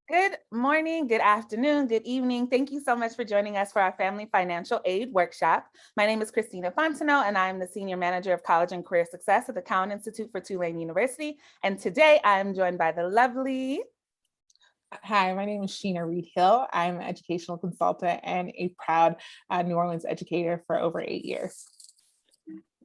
Good morning, good afternoon, good evening. Thank you so much for joining us for our Family Financial Aid Workshop. My name is Christina Fontenot, and I'm the Senior Manager of College and Career Success at the Cowan Institute for Tulane University. And today I am joined by the lovely... Hi, my name is Sheena Reed-Hill. I'm an educational consultant and a proud New Orleans educator for over 8 years.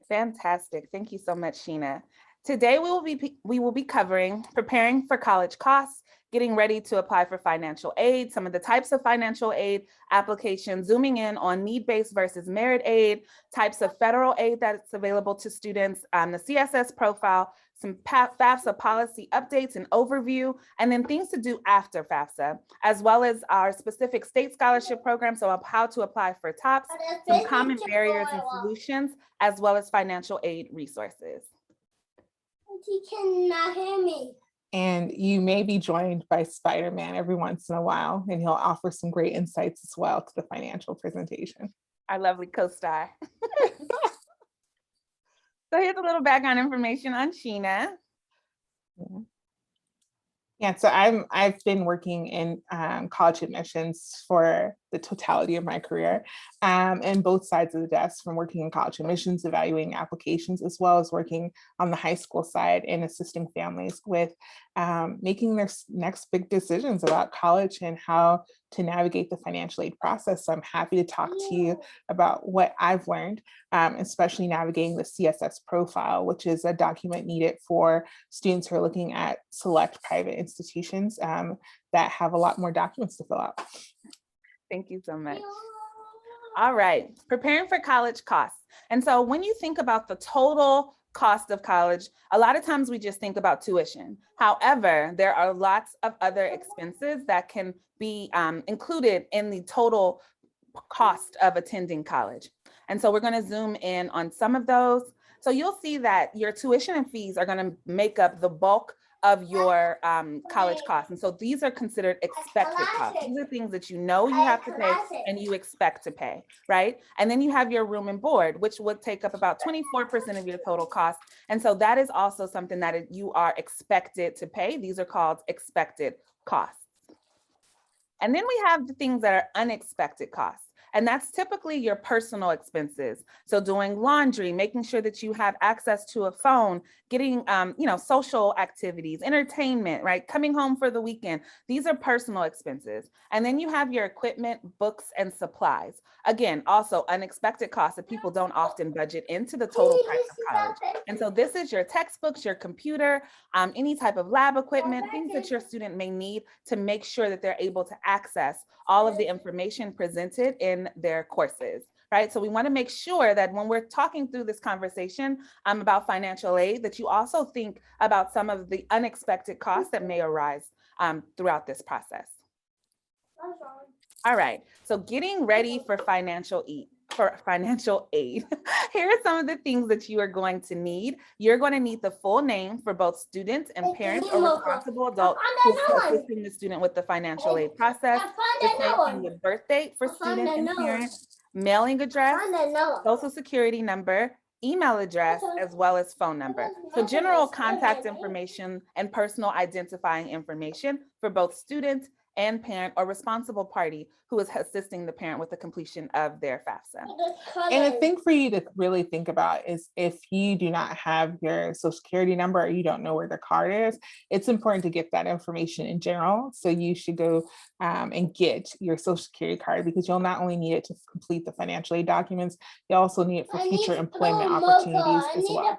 Fantastic. Thank you so much, Sheena. Today we will be covering preparing for college costs, getting ready to apply for financial aid, some of the types of financial aid applications, zooming in on need-based versus merit aid, types of federal aid that's available to students, the CSS profile, some FAFSA policy updates and overview, and then things to do after FAFSA, as well as our specific state scholarship program, so how to apply for TOPS, some common barriers and solutions, as well as financial aid resources. She cannot hear me. And you may be joined by Spider-Man every once in a while, and he'll offer some great insights as well to the financial presentation. Our lovely co-star. So here's a little background information on Sheena. Yeah, so I've been working in college admissions for the totality of my career, and both sides of the desk, from working in college admissions, evaluating applications, as well as working on the high school side and assisting families with making their next big decisions about college and how to navigate the financial aid process. So I'm happy to talk to you about what I've learned, especially navigating the CSS profile, which is a document needed for students who are looking at select private institutions that have a lot more documents to fill out. Thank you so much. All right, preparing for college costs. And so when you think about the total cost of college, a lot of times we just think about tuition. However, there are lots of other expenses that can be included in the total cost of attending college. And so we're going to zoom in on some of those. So you'll see that your tuition and fees are going to make up the bulk of your college costs. And so these are considered expected costs. These are things that you know you have to pay and you expect to pay, right? And then you have your room and board, which would take up about 24% of your total cost. And so that is also something that you are expected to pay. These are called expected costs. And then we have the things that are unexpected costs. And that's typically your personal expenses. So doing laundry, making sure that you have access to a phone, getting, social activities, entertainment, right? Coming home for the weekend. These are personal expenses. And then you have your equipment, books, and supplies. Again, also unexpected costs that people don't often budget into the total price of college. And so this is your textbooks, your computer, any type of lab equipment, things that your student may need to make sure that they're able to access all of the information presented in their courses, right? So we want to make sure that when we're talking through this conversation about financial aid, that you also think about some of the unexpected costs that may arise throughout this process. All right, so getting ready for financial aid. Here are some of the things that you are going to need. You're going to need the full name for both students and parents or responsible adult who is assisting the student with the financial aid process, the birth date for student and parent, mailing address, social security number, email address, as well as phone number. So general contact information and personal identifying information for both students and parent or responsible party who is assisting the parent with the completion of their FAFSA. And a thing for you to really think about is if you do not have your social security number or you don't know where the card is, it's important to get that information in general. So you should go and get your social security card, because you'll not only need it to complete the financial aid documents, you also need it for future employment opportunities as well.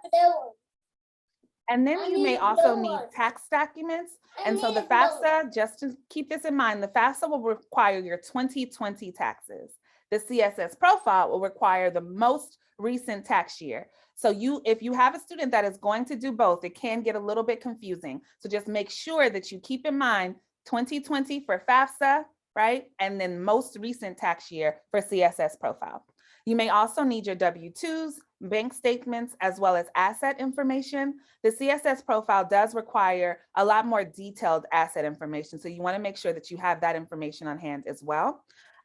And then you may also need tax documents. And so the FAFSA, just to keep this in mind, the FAFSA will require your 2020 taxes. The CSS profile will require the most recent tax year. So if you have a student that is going to do both, it can get a little bit confusing. So just make sure that you keep in mind 2020 for FAFSA, right? And then most recent tax year for CSS profile. You may also need your W-2s, bank statements, as well as asset information. The CSS profile does require a lot more detailed asset information, so you want to make sure that you have that information on hand as well.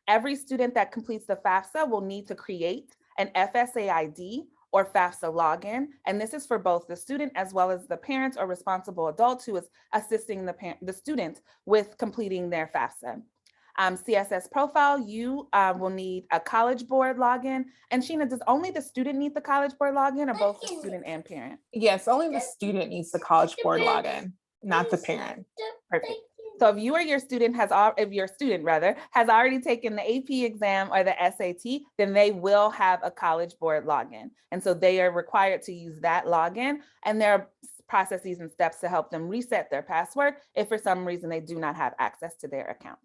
Every student that completes the FAFSA will need to create an FSA ID or FAFSA login. And this is for both the student as well as the parents or responsible adult who is assisting the student with completing their FAFSA. CSS Profile, you will need a College Board login. And Sheena, does only the student need the College Board login or both the student and parent? Yes, only the student needs the College Board login, not the parent. Perfect. So if you or your student has already taken the AP exam or the SAT, then they will have a College Board login. And so they are required to use that login, and there are processes and steps to help them reset their password if for some reason they do not have access to their account.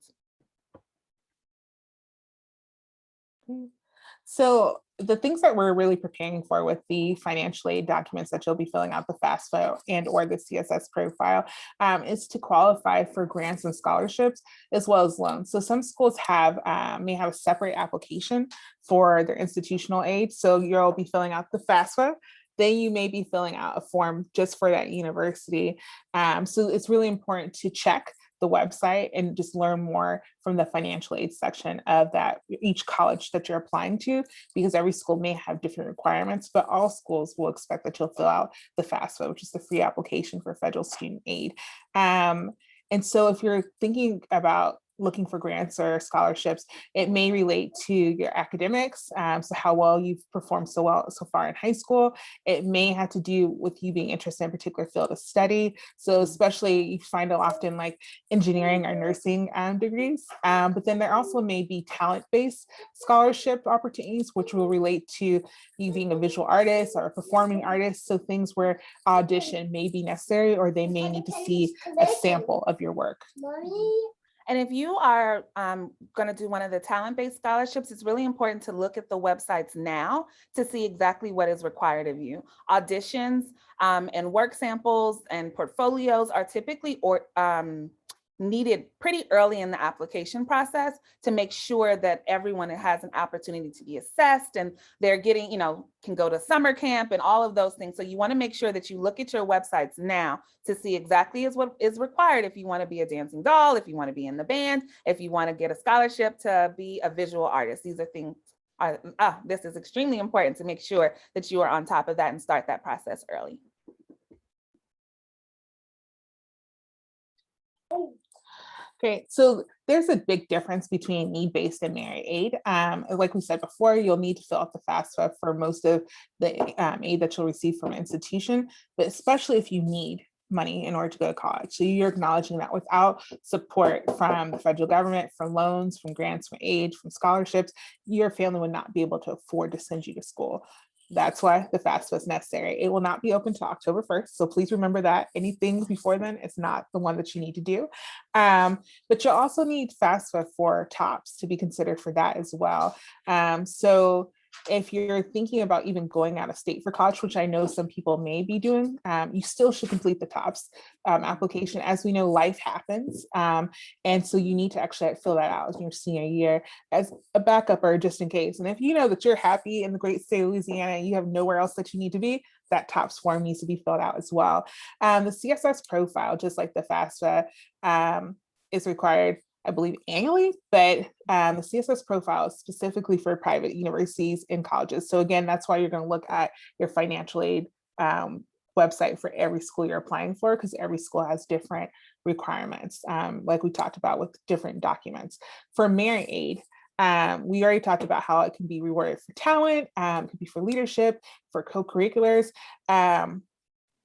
So the things that we're really preparing for with the financial aid documents that you'll be filling out, the FAFSA and or the CSS profile, is to qualify for grants and scholarships as well as loans. So some schools may have a separate application for their institutional aid. So you'll be filling out the FAFSA. Then you may be filling out a form just for that university. So it's really important to check the website and just learn more from the financial aid section of each college that you're applying to, because every school may have different requirements, but all schools will expect that you'll fill out the FAFSA, which is the free application for federal student aid. And so if you're thinking about looking for grants or scholarships, it may relate to your academics. So how well you've performed so far in high school. It may have to do with you being interested in a particular field of study. So especially you find it often like engineering or nursing degrees, but then there also may be talent-based scholarship opportunities, which will relate to you being a visual artist or a performing artist. So things where audition may be necessary, or they may need to see a sample of your work. And if you are going to do one of the talent-based scholarships, it's really important to look at the websites now to see exactly what is required of you. Auditions and work samples and portfolios are typically needed pretty early in the application process to make sure that everyone has an opportunity to be assessed and they're getting, can go to summer camp and all of those things. So you want to make sure that you look at your websites now to see exactly what is required if you want to be a dancing doll, if you want to be in the band, if you want to get a scholarship to be a visual artist. These are things, this is extremely important to make sure that you are on top of that and start that process early. Great. So there's a big difference between need-based and merit aid. Like we said before, you'll need to fill out the FAFSA for most of the aid that you'll receive from an institution, but especially if you need money in order to go to college. So you're acknowledging that without support from the federal government, from loans, from grants, from aid, from scholarships, your family would not be able to afford to send you to school. That's why the FAFSA is necessary. It will not be open to October 1st. So please remember that anything before then is not the one that you need to do. But you'll also need FAFSA for TOPS to be considered for that as well. So if you're thinking about even going out of state for college, which I know some people may be doing, you still should complete the TOPS application. As we know, life happens. And so you need to actually fill that out in your senior year as a backup or just in case. And if you know that you're happy in the great state of Louisiana and you have nowhere else that you need to be, that TOPS form needs to be filled out as well. The CSS profile, just like the FAFSA, is required, I believe, annually, but the CSS profile is specifically for private universities and colleges. So again, that's why you're going to look at your financial aid website for every school you're applying for, because every school has different requirements, like we talked about with different documents. For merit aid, we already talked about how it can be rewarded for talent, it could be for leadership, for co-curriculars.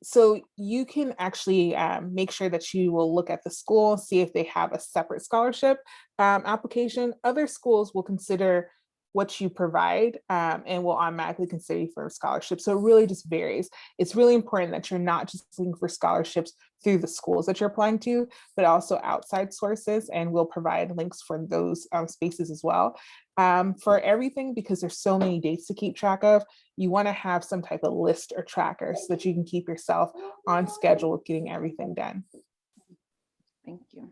So you can actually make sure that you will look at the school, see if they have a separate scholarship application. Other schools will consider what you provide and will automatically consider you for a scholarship. So it really just varies. It's really important that you're not just looking for scholarships through the schools that you're applying to, but also outside sources, and we'll provide links for those spaces as well. For everything, because there's so many dates to keep track of, you want to have some type of list or tracker so that you can keep yourself on schedule with getting everything done. Thank you.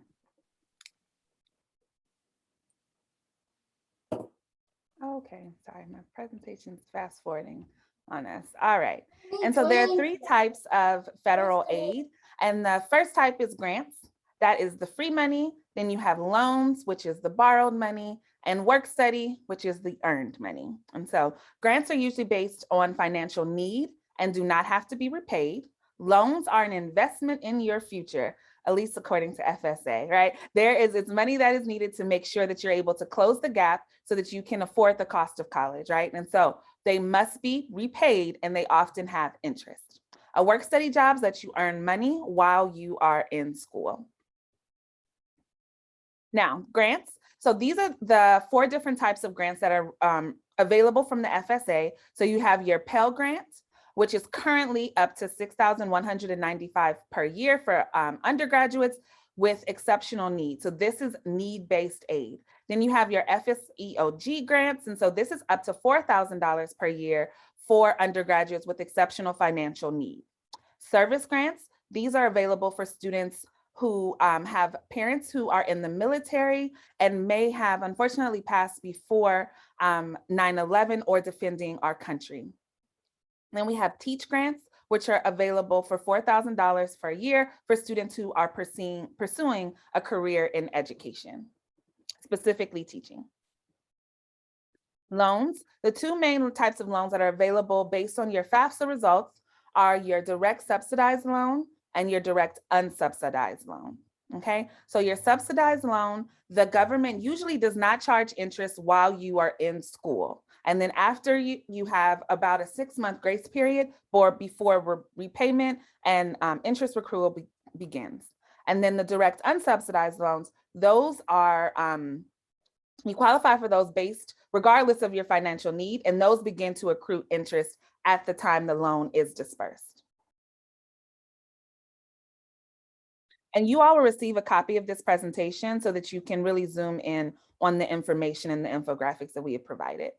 Okay, sorry, my presentation's fast forwarding on us. All right. And so there are 3 types of federal aid. And the first type is grants. That is the free money. Then you have loans, which is the borrowed money. and work study, which is the earned money. And so grants are usually based on financial need and do not have to be repaid. Loans are an investment in your future, at least according to FSA, right? It's money that is needed to make sure that you're able to close the gap so that you can afford the cost of college, right? And so they must be repaid and they often have interest. A work study jobs that you earn money while you are in school. Now, grants. So these are the 4 different types of grants that are available from the FSA. So you have your Pell Grant, which is currently up to $6,195 per year for undergraduates with exceptional needs. So this is need-based aid. Then you have your FSEOG grants. And so this is up to $4,000 per year for undergraduates with exceptional financial need. Service grants, these are available for students who have parents who are in the military and may have unfortunately passed before 9/11 or defending our country. Then we have Teach grants, which are available for $4,000 per year for students who are pursuing a career in education, specifically teaching. Loans, the 2 main types of loans that are available based on your FAFSA results are your direct subsidized loan and your direct unsubsidized loan, okay? So your subsidized loan, the government usually does not charge interest while you are in school. And then after you have about a 6-month grace period before repayment and interest accrual begins. And then the direct unsubsidized loans, those are, you qualify for those based regardless of your financial need, and those begin to accrue interest at the time the loan is dispersed. And you all will receive a copy of this presentation so that you can really zoom in on the information and the infographics that we have provided.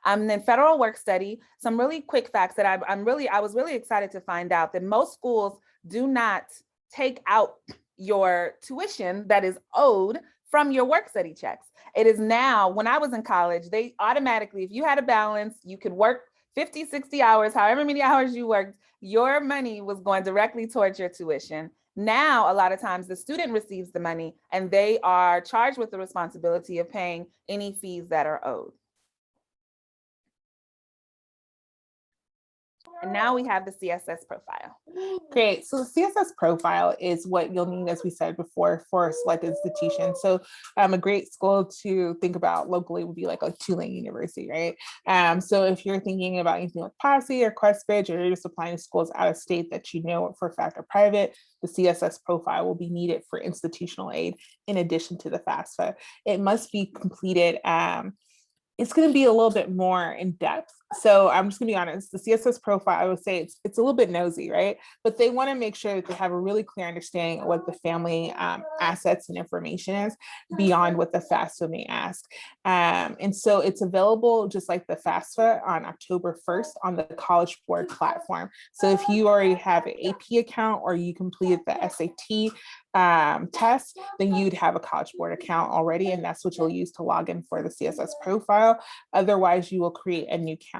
Then federal work study, some really quick facts that I was really excited to find out that most schools do not take out your tuition that is owed from your work study checks. It is now, when I was in college, they automatically, if you had a balance, you could work 50, 60 hours, however many hours you worked, your money was going directly towards your tuition. Now, a lot of times the student receives the money and they are charged with the responsibility of paying any fees that are owed. And now we have the CSS profile. Great. So the CSS profile is what you'll need, as we said before, for a select institution. So a great school to think about locally would be like a Tulane University, right? So if you're thinking about anything like Posse or Questbridge, or you're just applying to schools out of state that you know for a fact are private, the CSS profile will be needed for institutional aid in addition to the FAFSA. It must be completed. It's going to be a little bit more in depth. So I'm just going to be honest, the CSS profile, I would say it's a little bit nosy, right? But they want to make sure that they have a really clear understanding of what the family assets and information is beyond what the FAFSA may ask. And so it's available just like the FAFSA on October 1st on the College Board platform. So if you already have an AP account or you completed the SAT test, then you'd have a College Board account already, and that's what you'll use to log in for the CSS profile. Otherwise, you will create a new account.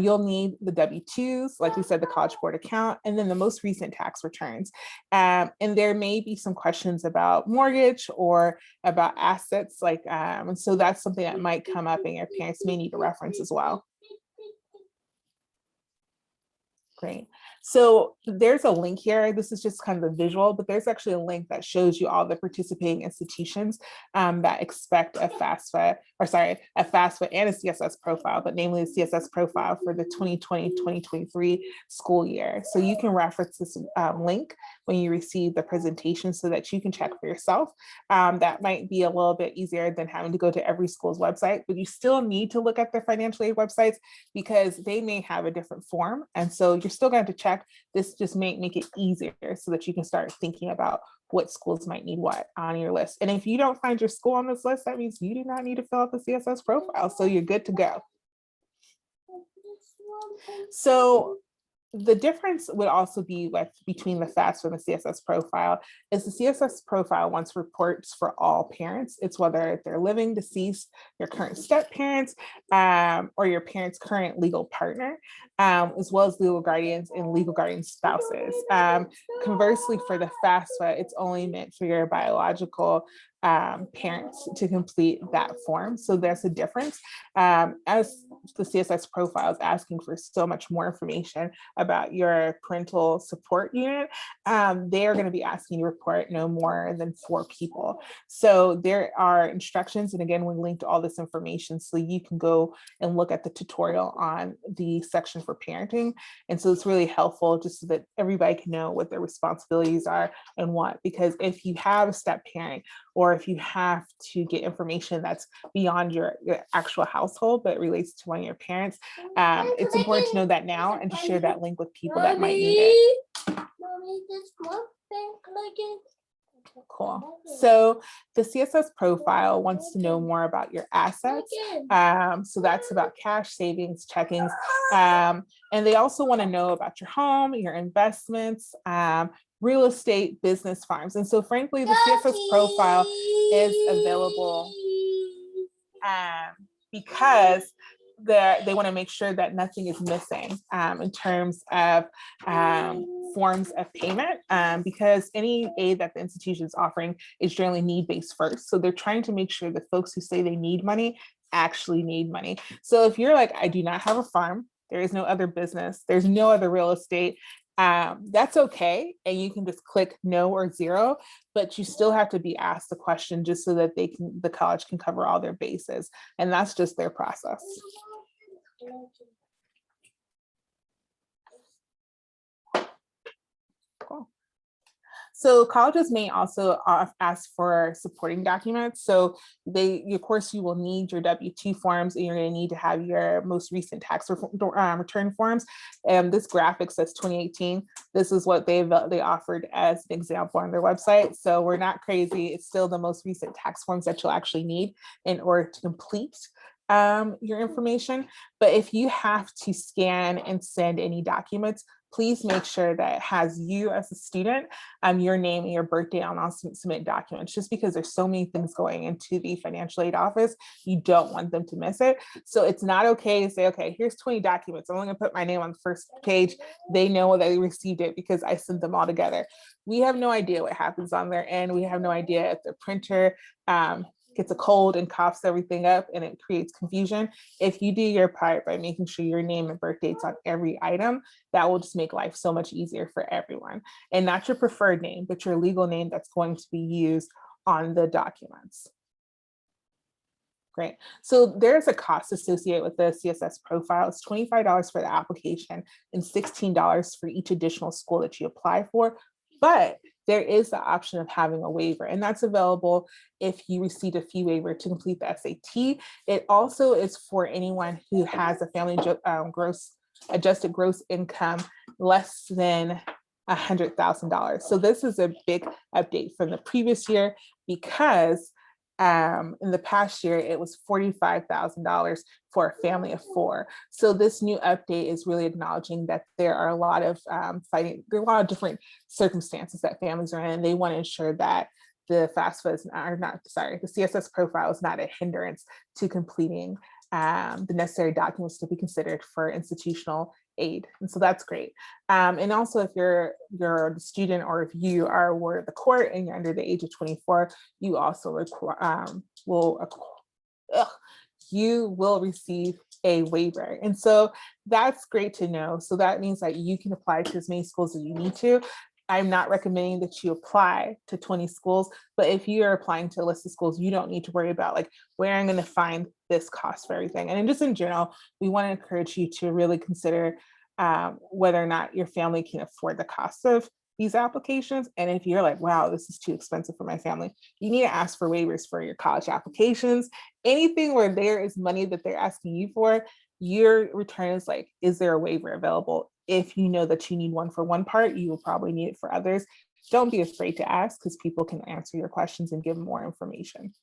You'll need the W-2s, like we said, the College Board account, and then the most recent tax returns. And there may be some questions about mortgage or about assets, like, and so that's something that might come up and your parents may need a reference as well. Great. So there's a link here. This is just kind of a visual, but there's actually a link that shows you all the participating institutions that expect a FAFSA and a CSS profile, but namely the CSS profile for the 2020-2023 school year. So you can reference this link when you receive the presentation so that you can check for yourself. That might be a little bit easier than having to go to every school's website, but you still need to look at their financial aid websites because they may have a different form. And so you're still going to check. This just may make it easier so that you can start thinking about what schools might need what on your list. And if you don't find your school on this list, that means you do not need to fill out the CSS profile. So you're good to go. So The difference would also be between the FAFSA and the CSS profile is the CSS profile wants reports for all parents. It's whether they're living, deceased, your current step parents, or your parent's current legal partner, as well as legal guardians and legal guardian spouses. Conversely, for the FAFSA, it's only meant for your biological parents to complete that form. So there's a difference. As the CSS profile is asking for so much more information about your parental support unit, they are going to be asking you to report no more than 4 people. So there are instructions, and again, we linked all this information so you can go and look at the tutorial on the section for parenting. And so it's really helpful just so that everybody can know what their responsibilities are and what, because if you have a step parent, or if you have to get information that's beyond your actual household, but relates to one of your parents, it's important to know that now and to share that link with people that might need it. Cool. So the CSS profile wants to know more about your assets. So that's about cash, savings, checkings. And they also want to know about your home, your investments, real estate, business, farms. And so frankly, the CSS profile is available because they want to make sure that nothing is missing in terms of forms of payment, because any aid that the institution is offering is generally need-based first. So they're trying to make sure that folks who say they need money actually need money. So if you're like, I do not have a farm, there is no other business, there's no other real estate, that's okay. And you can just click no or 0, but you still have to be asked the question just so that the college can cover all their bases. And that's just their process. Cool. So colleges may also ask for supporting documents. So of course, you will need your W-2 forms, and you're going to need to have your most recent tax return forms. And this graphic says 2018. This is what they offered as an example on their website. So we're not crazy. It's still the most recent tax forms that you'll actually need in order to complete your information. But if you have to scan and send any documents, please make sure that it has you as a student, your name and your birthday on all submit documents, just because there's so many things going into the financial aid office, you don't want them to miss it. So it's not okay to say, okay, here's 20 documents. I'm only gonna put my name on the first page. They know that they received it because I sent them all together. We have no idea what happens on their end. We have no idea if the printer gets a cold and coughs everything up and it creates confusion. If you do your part by making sure your name and birth dates on every item, that will just make life so much easier for everyone. And not your preferred name, but your legal name that's going to be used on the documents. Great. So there's a cost associated with the CSS profile. It's $25 for the application and $16 for each additional school that you apply for. But there is the option of having a waiver, and that's available if you received a fee waiver to complete the SAT. It also is for anyone who has a family adjusted gross income less than $100,000. So this is a big update from the previous year, because in the past year, it was $45,000 for a family of 4. So this new update is really acknowledging that there are a lot of there are a lot of different circumstances that families are in, and they want to ensure that the the CSS profile is not a hindrance to completing the necessary documents to be considered for institutional aid. And so that's great. And also, if you're the student, or if you are awarded of the court and you're under the age of 24, you also will receive a waiver. And so that's great to know. So that means that you can apply to as many schools as you need to. I'm not recommending that you apply to 20 schools, but if you are applying to a list of schools, you don't need to worry about like where I'm going to find this cost for everything. And just in general, we want to encourage you to really consider whether or not your family can afford the cost of these applications. And if you're like, wow, this is too expensive for my family, you need to ask for waivers for your college applications. Anything where there is money that they're asking you for, your return is like, is there a waiver available? If you know that you need one for one part, you will probably need it for others. Don't be afraid to ask, because people can answer your questions and give more information.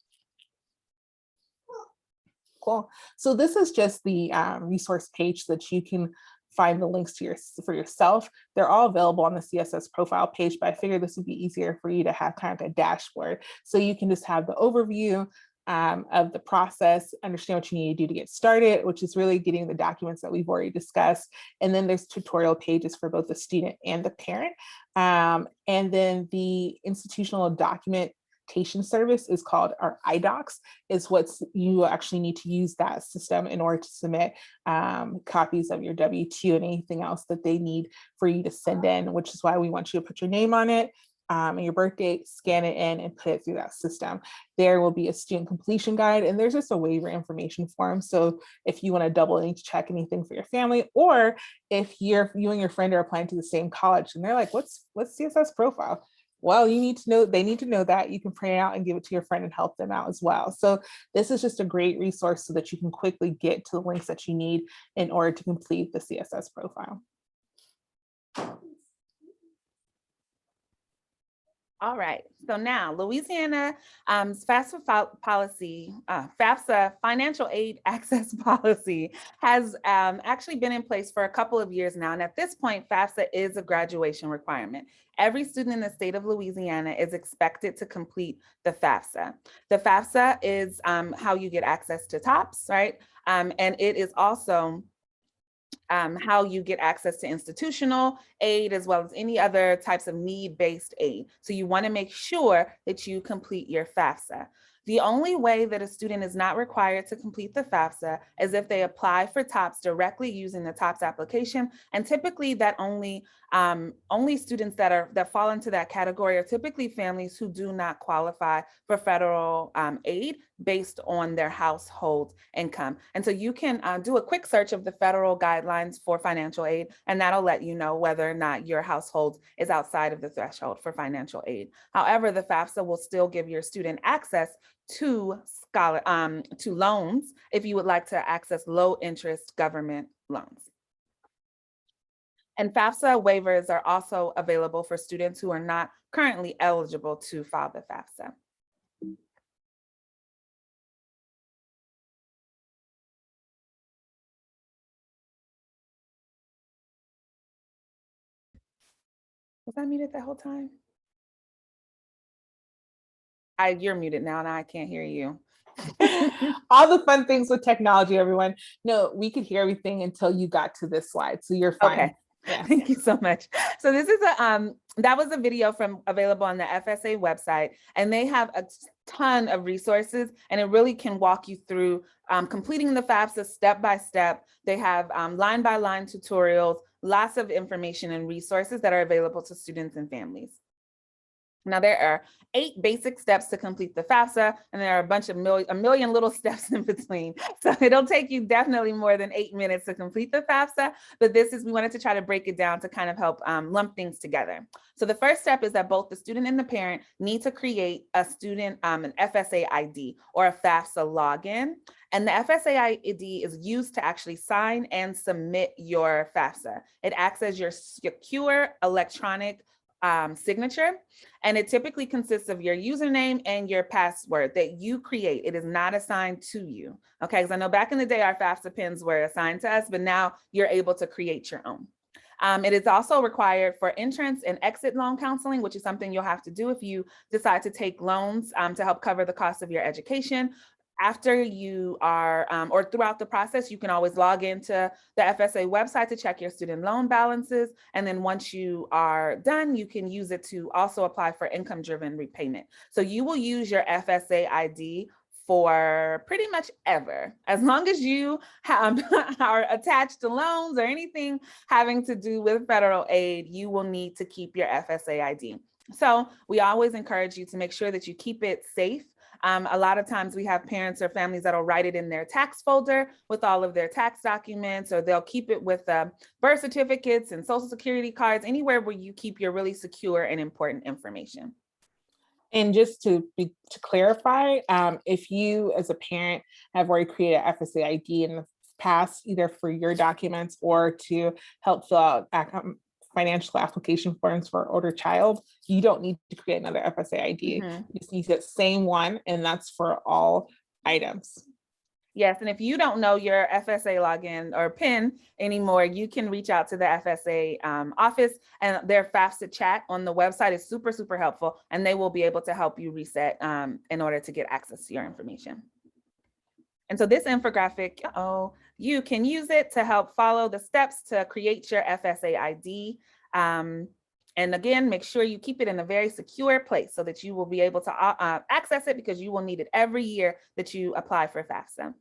Cool. So this is just the resource page that you can find the links to for yourself. They're all available on the CSS Profile page, but I figured this would be easier for you to have kind of a dashboard. So you can just have the overview of the process, understand what you need to do to get started, which is really getting the documents that we've already discussed. And then there's tutorial pages for both the student and the parent. And then the institutional documentation service is called our iDocs, is what you actually need to use that system in order to submit copies of your W-2 and anything else that they need for you to send in, which is why we want you to put your name on it, and your birth date, scan it in and put it through that system. There will be a student completion guide, and there's just a waiver information form. So if you want to double need to check anything for your family, or if you and your friend are applying to the same college and they're like, what's CSS Profile? Well, you need to know, they need to know that. You can print it out and give it to your friend and help them out as well. So this is just a great resource so that you can quickly get to the links that you need in order to complete the CSS Profile. All right, so now Louisiana FAFSA policy, FAFSA Financial Aid Access Policy has actually been in place for a couple of years now. And at this point, FAFSA is a graduation requirement. Every student in the state of Louisiana is expected to complete the FAFSA. The FAFSA is how you get access to TOPS, right? And it is also how you get access to institutional aid, as well as any other types of need-based aid. So you want to make sure that you complete your FAFSA. The only way that a student is not required to complete the FAFSA is if they apply for TOPS directly using the TOPS application. And typically that only students that fall into that category are typically families who do not qualify for federal aid based on their household income. And so you can do a quick search of the federal guidelines for financial aid, and that'll let you know whether or not your household is outside of the threshold for financial aid. However, the FAFSA will still give your student access to loans if you would like to access low interest government loans. And FAFSA waivers are also available for students who are not currently eligible to file the FAFSA. Was I muted the whole time? You're muted now and I can't hear you. All the fun things with technology, everyone. No, we could hear everything until you got to this slide. So you're fine. Okay. Yes. Thank you so much. So this is that was a video available on the FSA website, and they have a ton of resources, and it really can walk you through completing the FAFSA step by step. They have line by line tutorials, lots of information and resources that are available to students and families. Now, there are 8 basic steps to complete the FAFSA, and there are a million little steps in between. So it'll take you definitely more than 8 minutes to complete the FAFSA, but we wanted to try to break it down to kind of help lump things together. So the first step is that both the student and the parent need to create a student, an FSA ID or a FAFSA login. And the FSA ID is used to actually sign and submit your FAFSA. It acts as your secure electronic signature, and it typically consists of your username and your password that you create. It is not assigned to you, okay? Because I know back in the day our FAFSA pins were assigned to us, but now you're able to create your own. It is also required for entrance and exit loan counseling, which is something you'll have to do if you decide to take loans to help cover the cost of your education. After you are, or throughout the process, you can always log into the FSA website to check your student loan balances. And then once you are done, you can use it to also apply for income-driven repayment. So you will use your FSA ID for pretty much ever. As long as you are attached to loans or anything having to do with federal aid, you will need to keep your FSA ID. So we always encourage you to make sure that you keep it safe. A lot of times we have parents or families that'll write it in their tax folder with all of their tax documents, or they'll keep it with birth certificates and social security cards, anywhere where you keep your really secure and important information. And just to clarify, if you as a parent have already created an FSA ID in the past, either for your documents or to help fill out financial application forms for an older child, you don't need to create another FSA ID. You just need that same one, and that's for all items. Yes, and if you don't know your FSA login or PIN anymore, you can reach out to the FSA office, and their FAFSA chat on the website is super, super helpful, and they will be able to help you reset in order to get access to your information. And so this infographic, you can use it to help follow the steps to create your FSA ID. And again, make sure you keep it in a very secure place so that you will be able to access it, because you will need it every year that you apply for FAFSA.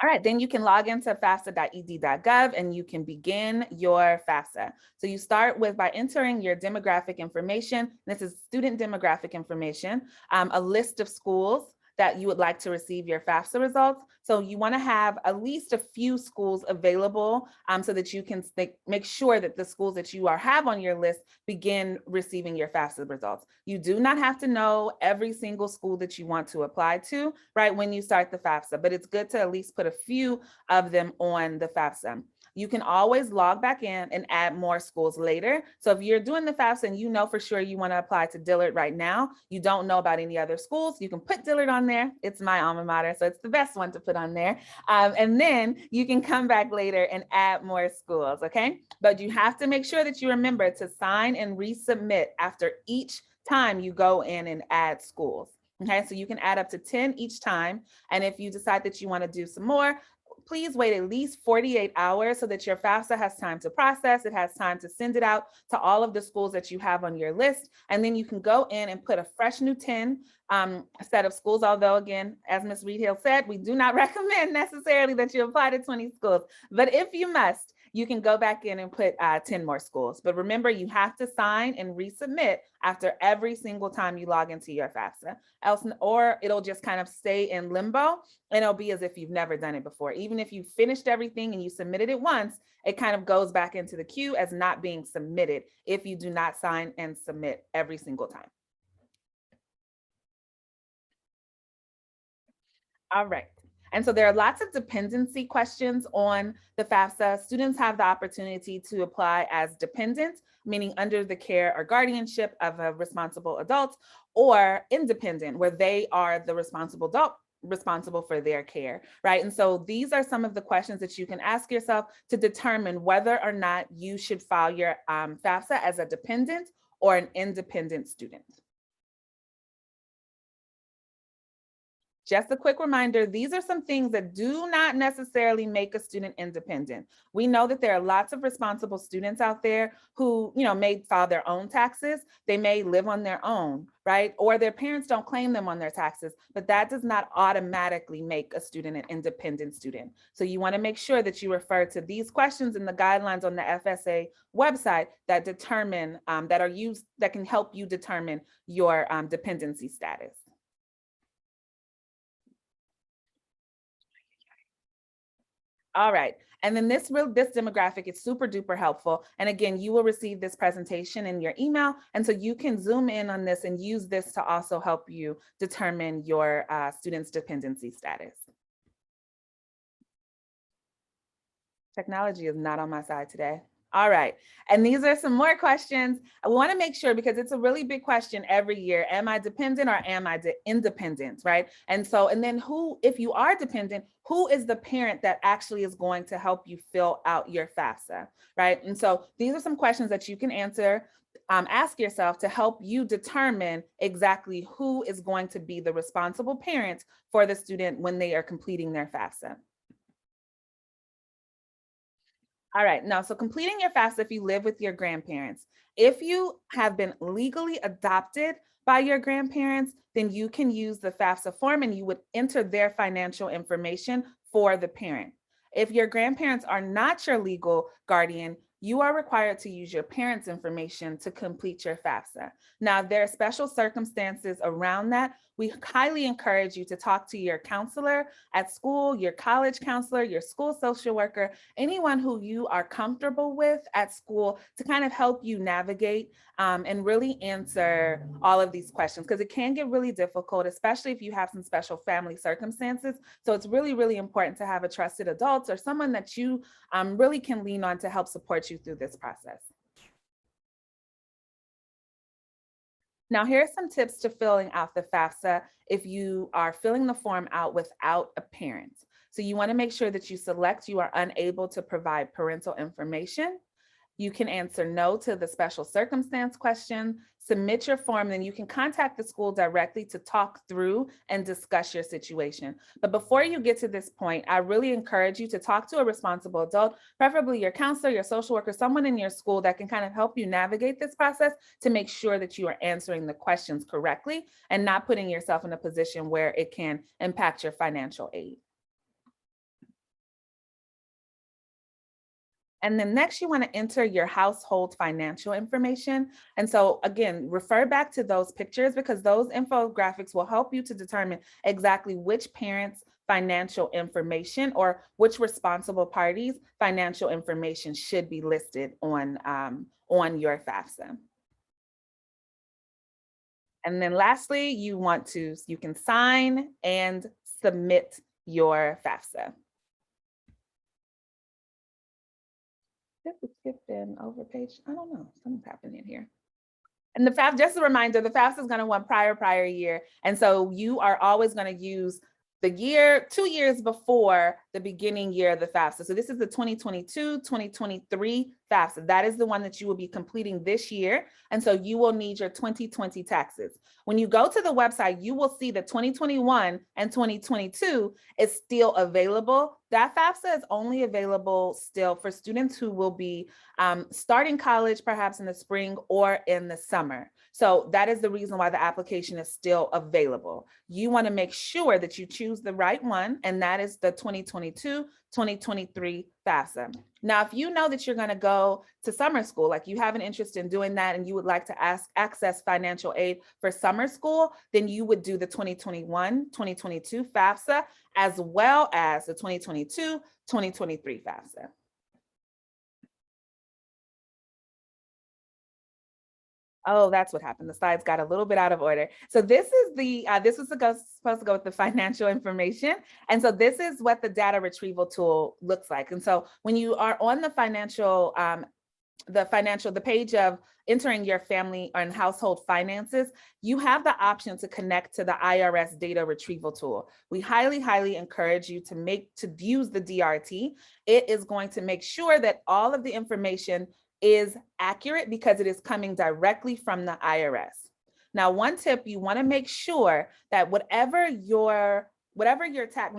All right, then you can log into fafsa.ed.gov and you can begin your FAFSA. So you start by entering your demographic information. This is student demographic information, a list of schools that you would like to receive your FAFSA results. So you want to have at least a few schools available so that you can make sure that the schools that you have on your list begin receiving your FAFSA results. You do not have to know every single school that you want to apply to, right, when you start the FAFSA, but it's good to at least put a few of them on the FAFSA. You can always log back in and add more schools later. So if you're doing the FAFSA and you know for sure you want to apply to Dillard right now, you don't know about any other schools, you can put Dillard on there. It's my alma mater, so it's the best one to put on there. And then you can come back later and add more schools, okay? But you have to make sure that you remember to sign and resubmit after each time you go in and add schools. Okay, so you can add up to 10 each time. And if you decide that you want to do some more, please wait at least 48 hours so that your FAFSA has time to process. It has time to send it out to all of the schools that you have on your list. And then you can go in and put a fresh new 10 set of schools. Although again, as Ms. Reedhill said, we do not recommend necessarily that you apply to 20 schools, but if you must, you can go back in and put 10 more schools. But remember, you have to sign and resubmit after every single time you log into your FAFSA, or it'll just kind of stay in limbo and it'll be as if you've never done it before. Even if you finished everything and you submitted it once, it kind of goes back into the queue as not being submitted if you do not sign and submit every single time. All right. And so there are lots of dependency questions on the FAFSA. Students have the opportunity to apply as dependent, meaning under the care or guardianship of a responsible adult, or independent, where they are the responsible adult responsible for their care, right? And so these are some of the questions that you can ask yourself to determine whether or not you should file your FAFSA as a dependent or an independent student. Just a quick reminder, these are some things that do not necessarily make a student independent. We know that there are lots of responsible students out there who, may file their own taxes. They may live on their own, right? Or their parents don't claim them on their taxes, but that does not automatically make a student an independent student. So you want to make sure that you refer to these questions in the guidelines on the FSA website that determine, that can help you determine your dependency status. All right, and then this demographic is super duper helpful. And again, you will receive this presentation in your email. And so you can zoom in on this and use this to also help you determine your student's dependency status. Technology is not on my side today. All right, and these are some more questions. I want to make sure, because it's a really big question every year, am I dependent or am I independent, right? And then if you are dependent, who is the parent that actually is going to help you fill out your FAFSA, right? And so these are some questions that you can answer, ask yourself to help you determine exactly who is going to be the responsible parent for the student when they are completing their FAFSA. All right, now, so completing your FAFSA if you live with your grandparents. If you have been legally adopted by your grandparents, then you can use the FAFSA form and you would enter their financial information for the parent. If your grandparents are not your legal guardian, you are required to use your parents' information to complete your FAFSA. Now, there are special circumstances around that. We highly encourage you to talk to your counselor at school, your college counselor, your school social worker, anyone who you are comfortable with at school to kind of help you navigate and really answer all of these questions, because it can get really difficult, especially if you have some special family circumstances. So it's really, really important to have a trusted adult or someone that you really can lean on to help support you through this process. Now, here are some tips to filling out the FAFSA if you are filling the form out without a parent. So you want to make sure that you select you are unable to provide parental information. You can answer no to the special circumstance question, submit your form, then you can contact the school directly to talk through and discuss your situation. But before you get to this point, I really encourage you to talk to a responsible adult, preferably your counselor, your social worker, someone in your school that can kind of help you navigate this process to make sure that you are answering the questions correctly and not putting yourself in a position where it can impact your financial aid. And then next, you want to enter your household financial information. And so again, refer back to those pictures because those infographics will help you to determine exactly which parents' financial information or which responsible parties' financial information should be listed on your FAFSA. And then lastly, you can sign and submit your FAFSA. This is skipping over page. I don't know. Something's happening here. And the FAFSA, just a reminder, the FAFSA is going to want prior year. And so you are always going to use the year, 2 years before the beginning year of the FAFSA. So this is the 2022-2023 FAFSA. That is the one that you will be completing this year. And so you will need your 2020 taxes. When you go to the website, you will see that 2021 and 2022 is still available. That FAFSA is only available still for students who will be starting college perhaps in the spring or in the summer. So that is the reason why the application is still available. You want to make sure that you choose the right one, and that is the 2022-2023 FAFSA. Now, if you know that you're going to go to summer school, like you have an interest in doing that and you would like to access financial aid for summer school, then you would do the 2021-2022 FAFSA as well as the 2022-2023 FAFSA. Oh, that's what happened. The slides got a little bit out of order. So this is this was supposed to go with the financial information. And so this is what the data retrieval tool looks like. And so when you are on the the page of entering your family and household finances, you have the option to connect to the IRS data retrieval tool. We highly, highly encourage you to use the DRT. It is going to make sure that all of the information is accurate because it is coming directly from the IRS. Now, one tip, you want to make sure that when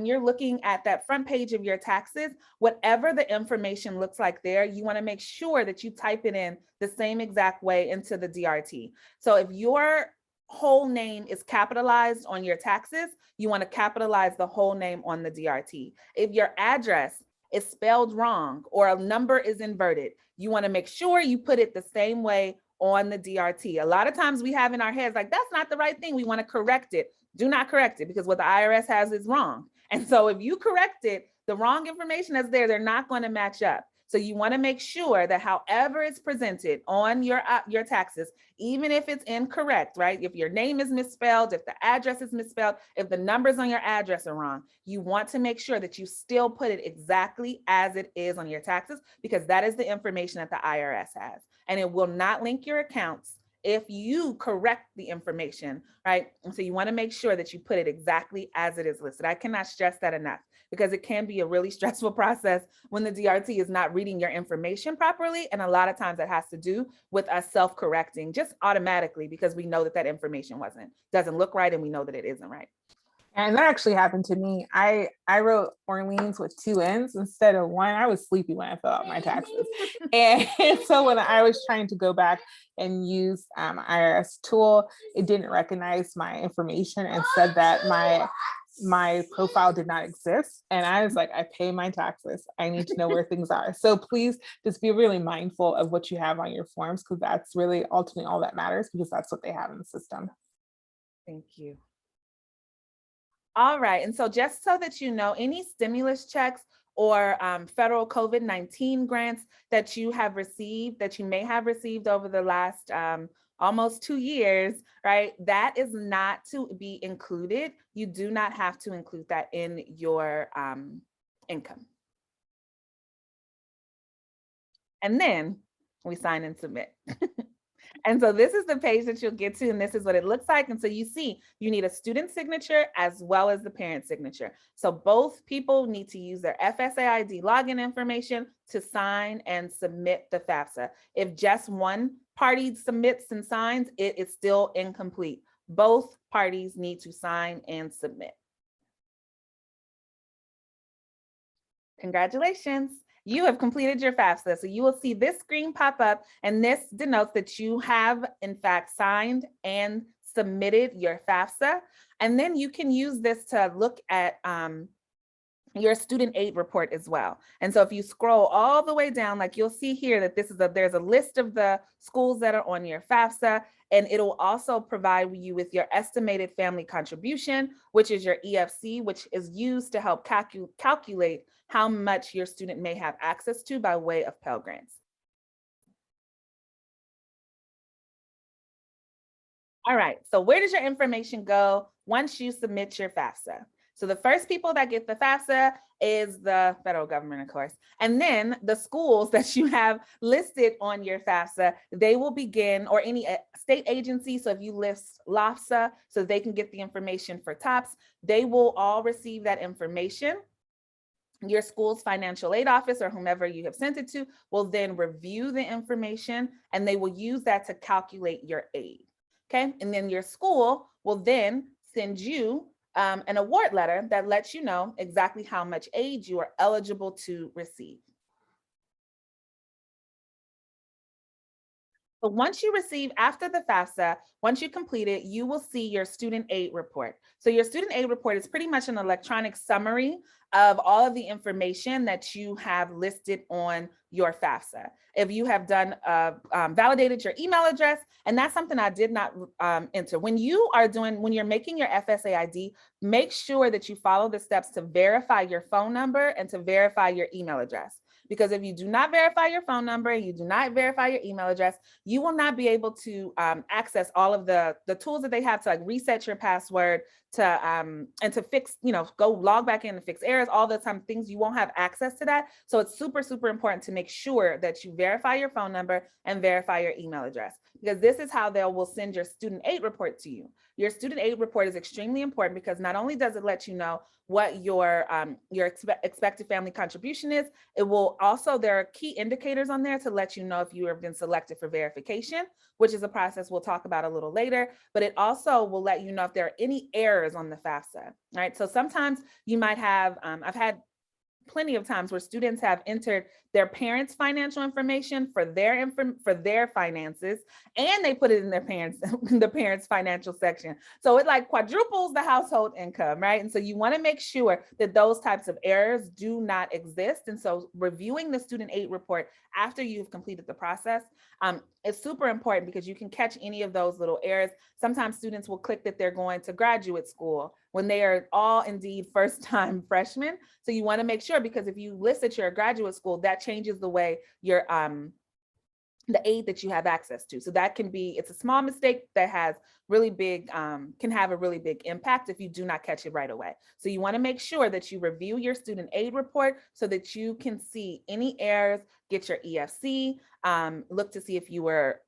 you're looking at that front page of your taxes, whatever the information looks like there, you want to make sure that you type it in the same exact way into the DRT. So if your whole name is capitalized on your taxes, you want to capitalize the whole name on the DRT. If your address is spelled wrong or a number is inverted, you want to make sure you put it the same way on the DRT. A lot of times we have in our heads like, that's not the right thing. We want to correct it. Do not correct it because what the IRS has is wrong. And so if you correct it, the wrong information that's there, they're not going to match up. So you want to make sure that however it's presented on your taxes, even if it's incorrect, right? If your name is misspelled, if the address is misspelled, if the numbers on your address are wrong, you want to make sure that you still put it exactly as it is on your taxes because that is the information that the IRS has. And it will not link your accounts if you correct the information, right? And so you want to make sure that you put it exactly as it is listed. I cannot stress that enough because it can be a really stressful process when the DRT is not reading your information properly. And a lot of times that has to do with us self-correcting just automatically because we know that that information doesn't look right and we know that it isn't right. And that actually happened to me. I wrote Orleans with 2 N's instead of 1. I was sleepy when I filled out my taxes. And so when I was trying to go back and use IRS tool, it didn't recognize my information and said that my profile did not exist. And I was like, I pay my taxes. I need to know where things are. So please just be really mindful of what you have on your forms because that's really ultimately all that matters because that's what they have in the system. Thank you. All right, and so just so that you know, any stimulus checks or federal COVID-19 grants that you have received, that you may have received over the last almost 2 years, right? That is not to be included. You do not have to include that in your income. And then we sign and submit. And so this is the page that you'll get to, and this is what it looks like. And so you see, you need a student signature as well as the parent signature. So both people need to use their FSA ID login information to sign and submit the FAFSA. If just one party submits and signs, it is still incomplete. Both parties need to sign and submit. Congratulations. You have completed your FAFSA. So you will see this screen pop up, and this denotes that you have in fact signed and submitted your FAFSA. And then you can use this to look at your student aid report as well. And so if you scroll all the way down, like you'll see here that there's a list of the schools that are on your FAFSA, and it'll also provide you with your estimated family contribution, which is your EFC, which is used to help calculate how much your student may have access to by way of Pell Grants. All right, so where does your information go once you submit your FAFSA? So the first people that get the FAFSA is the federal government, of course. And then the schools that you have listed on your FAFSA, they will begin, or any state agency. So if you list LAFSA, so they can get the information for TOPS, they will all receive that information. Your school's financial aid office or whomever you have sent it to will then review the information, and they will use that to calculate your aid. Okay, and then your school will then send you an award letter that lets you know exactly how much aid you are eligible to receive. But once you receive, after the FAFSA, once you complete it, you will see your student aid report. So your student aid report is pretty much an electronic summary of all of the information that you have listed on your FAFSA. If you have done validated your email address, and that's something I did not enter. When you're making your FSA ID, make sure that you follow the steps to verify your phone number and to verify your email address. Because if you do not verify your phone number, you do not verify your email address, you will not be able to access all of the tools that they have to like reset your password and to fix, go log back in and fix errors, all the time, things you won't have access to that. So it's super, super important to make sure that you verify your phone number and verify your email address, because this is how they will send your student aid report to you. Your student aid report is extremely important because not only does it let you know what your expected family contribution is, it will also, there are key indicators on there to let you know if you have been selected for verification, which is a process we'll talk about a little later, but it also will let you know if there are any errors on the FAFSA, right? So sometimes you might have, I've had plenty of times where students have entered their parents' financial information for their finances, and they put it in the parents' financial section. So it like quadruples the household income, right? And so you want to make sure that those types of errors do not exist. And so reviewing the student aid report after you've completed the process is super important, because you can catch any of those little errors. Sometimes students will click that they're going to graduate school when they are all indeed first-time freshmen. So you want to make sure, because if you list that you're a graduate school, that changes the way your the aid that you have access to. So that can be, it's a small mistake that has really big, can have a really big impact if you do not catch it right away. So you want to make sure that you review your student aid report so that you can see any errors, get your EFC, look to see if you were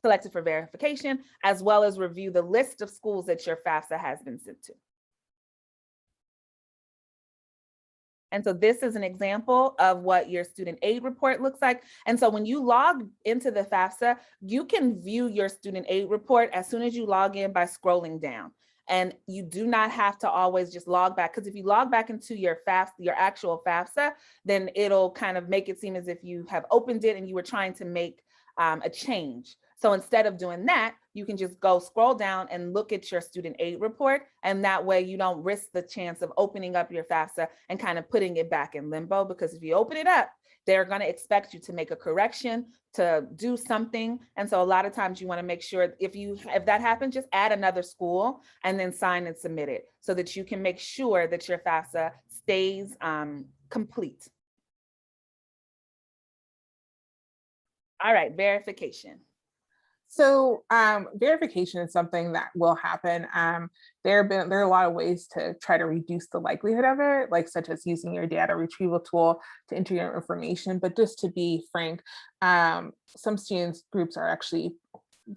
selected for verification, as well as review the list of schools that your FAFSA has been sent to. And so this is an example of what your student aid report looks like. And so when you log into the FAFSA, you can view your student aid report as soon as you log in by scrolling down. And you do not have to always just log back, because if you log back into your FAFSA, your actual FAFSA, then it'll kind of make it seem as if you have opened it and you were trying to make a change. So instead of doing that, you can just go scroll down and look at your student aid report. And that way you don't risk the chance of opening up your FAFSA and kind of putting it back in limbo, because if you open it up, they're going to expect you to make a correction, to do something. And so a lot of times you want to make sure if that happens, just add another school and then sign and submit it so that you can make sure that your FAFSA stays complete. All right, verification. So verification is something that will happen. There are a lot of ways to try to reduce the likelihood of it, like such as using your data retrieval tool to enter your information. But just to be frank, some students groups are actually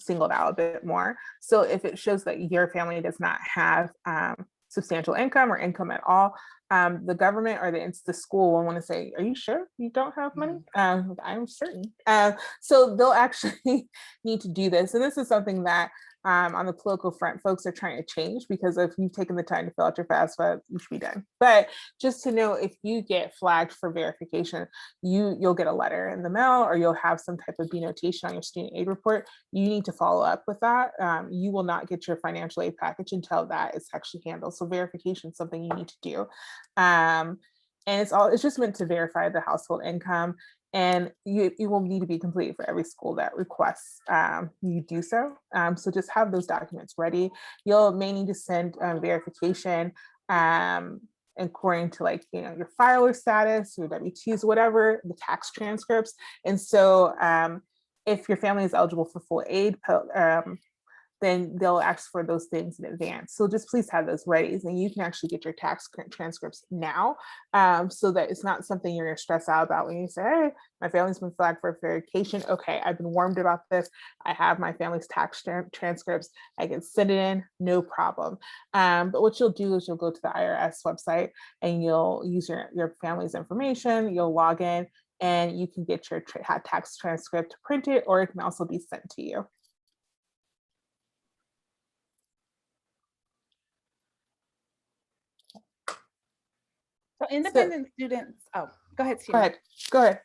singled out a bit more. So if it shows that your family does not have substantial income or income at all, the government or the school will want to say, are you sure you don't have money? I'm certain. So they'll actually need to do this. And this is something that on the political front, folks are trying to change, because if you've taken the time to fill out your FAFSA, you should be done. But just to know, if you get flagged for verification, you'll get a letter in the mail, or you'll have some type of denotation on your student aid report. You need to follow up with that. You will not get your financial aid package until that is actually handled. So verification is something you need to do. And it's just meant to verify the household income, and you will need to be complete for every school that requests you do so. So just have those documents ready. You'll may need to send verification according to, like, your filer status, your W-2s, whatever, the tax transcripts. And so if your family is eligible for full aid, then they'll ask for those things in advance. So just please have those ready, and you can actually get your tax transcripts now, so that it's not something you're gonna stress out about when you say, hey, my family's been flagged for verification. Okay, I've been warned about this. I have my family's tax transcripts. I can send it in, no problem. But what you'll do is you'll go to the IRS website and you'll use your family's information, you'll log in, and you can get your tax transcript printed, or it can also be sent to you. So independent students, oh, go ahead, Sheila. Go ahead.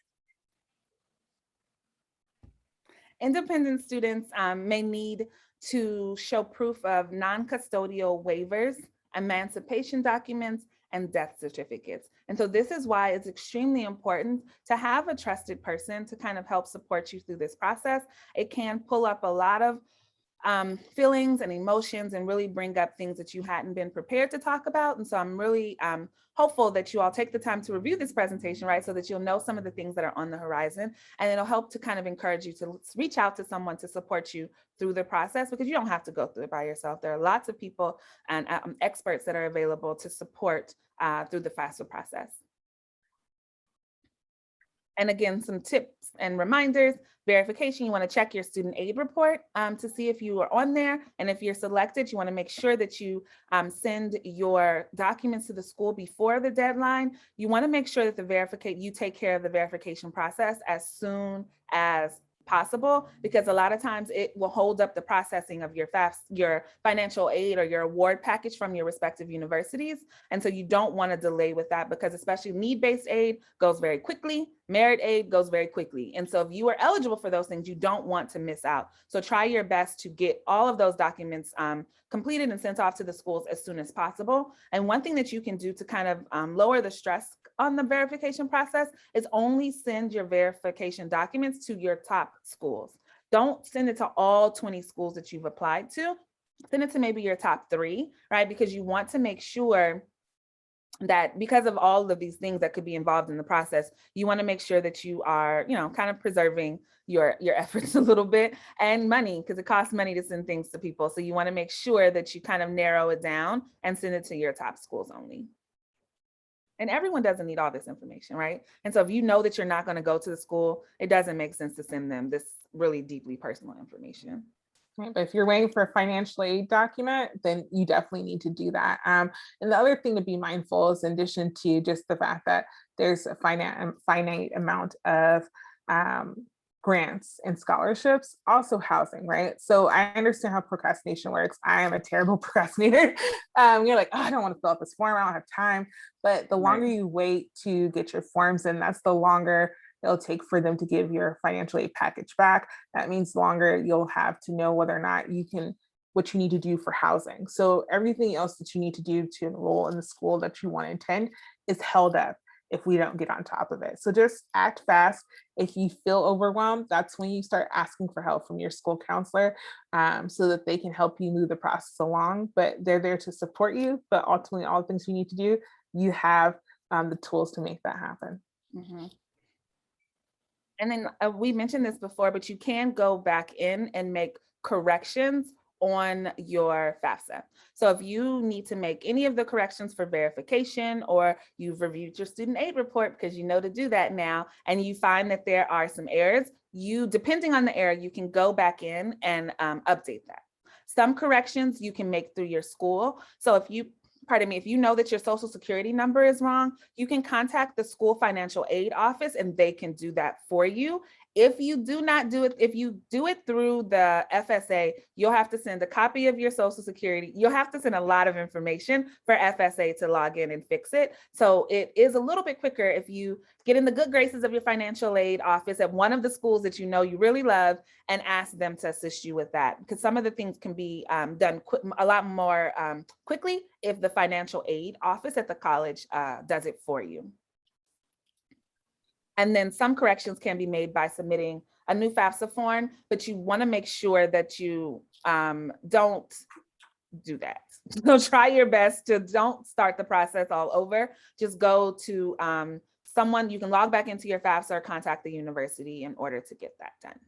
Independent students may need to show proof of non-custodial waivers, emancipation documents, and death certificates. And so this is why it's extremely important to have a trusted person to kind of help support you through this process. It can pull up a lot of feelings and emotions and really bring up things that you hadn't been prepared to talk about. And so I'm really hopeful that you all take the time to review this presentation, right? So that you'll know some of the things that are on the horizon, and it'll help to kind of encourage you to reach out to someone to support you through the process, because you don't have to go through it by yourself. There are lots of people and experts that are available to support through the FAFSA process. And again, some tips and reminders. Verification, you want to check your student aid report to see if you are on there. And if you're selected, you want to make sure that you send your documents to the school before the deadline. You want to make sure that you take care of the verification process as soon as possible, because a lot of times it will hold up the processing of your financial aid or your award package from your respective universities. And so you don't want to delay with that, because especially need-based aid goes very quickly, merit aid goes very quickly. And so if you are eligible for those things, you don't want to miss out. So try your best to get all of those documents completed and sent off to the schools as soon as possible. And one thing that you can do to kind of lower the stress on the verification process is only send your verification documents to your top schools. Don't send it to all 20 schools that you've applied to. Send it to maybe your top 3, right? Because you want to make sure that, because of all of these things that could be involved in the process, you want to make sure that you are, kind of preserving your efforts a little bit, and money, because it costs money to send things to people. So you want to make sure that you kind of narrow it down and send it to your top schools only. And everyone doesn't need all this information, right? And so if you know that you're not going to go to the school, it doesn't make sense to send them this really deeply personal information. Right, but if you're waiting for a financial aid document, then you definitely need to do that. And the other thing to be mindful is, in addition to just the fact that there's a finite amount of grants and scholarships, also housing, right? So I understand how procrastination works. I am a terrible procrastinator. You're like, oh, I don't want to fill out this form, I don't have time. But the longer you wait to get your forms in, that's the longer it'll take for them to give your financial aid package back. That means longer you'll have to know whether or not you can, what you need to do for housing. So everything else that you need to do to enroll in the school that you want to attend is held up if we don't get on top of it. So just act fast. If you feel overwhelmed, that's when you start asking for help from your school counselor, so that they can help you move the process along. But they're there to support you. But ultimately, all the things you need to do, you have the tools to make that happen. Mm-hmm. And then we mentioned this before, but you can go back in and make corrections on your FAFSA. So if you need to make any of the corrections for verification, or you've reviewed your student aid report because you know to do that now, and you find that there are some errors, you, depending on the error, you can go back in and update that. Some corrections you can make through your school. So if you, pardon me, if you know that your social security number is wrong, you can contact the school financial aid office and they can do that for you. If you do not do it, if you do it through the FSA, you'll have to send a copy of your social security. You'll have to send a lot of information for FSA to log in and fix it. So it is a little bit quicker if you get in the good graces of your financial aid office at one of the schools that you know you really love and ask them to assist you with that. Because some of the things can be done a lot more quickly if the financial aid office at the college does it for you. And then some corrections can be made by submitting a new FAFSA form, but you want to make sure that you don't do that. So try your best to don't start the process all over. Just go to someone, you can log back into your FAFSA or contact the university in order to get that done.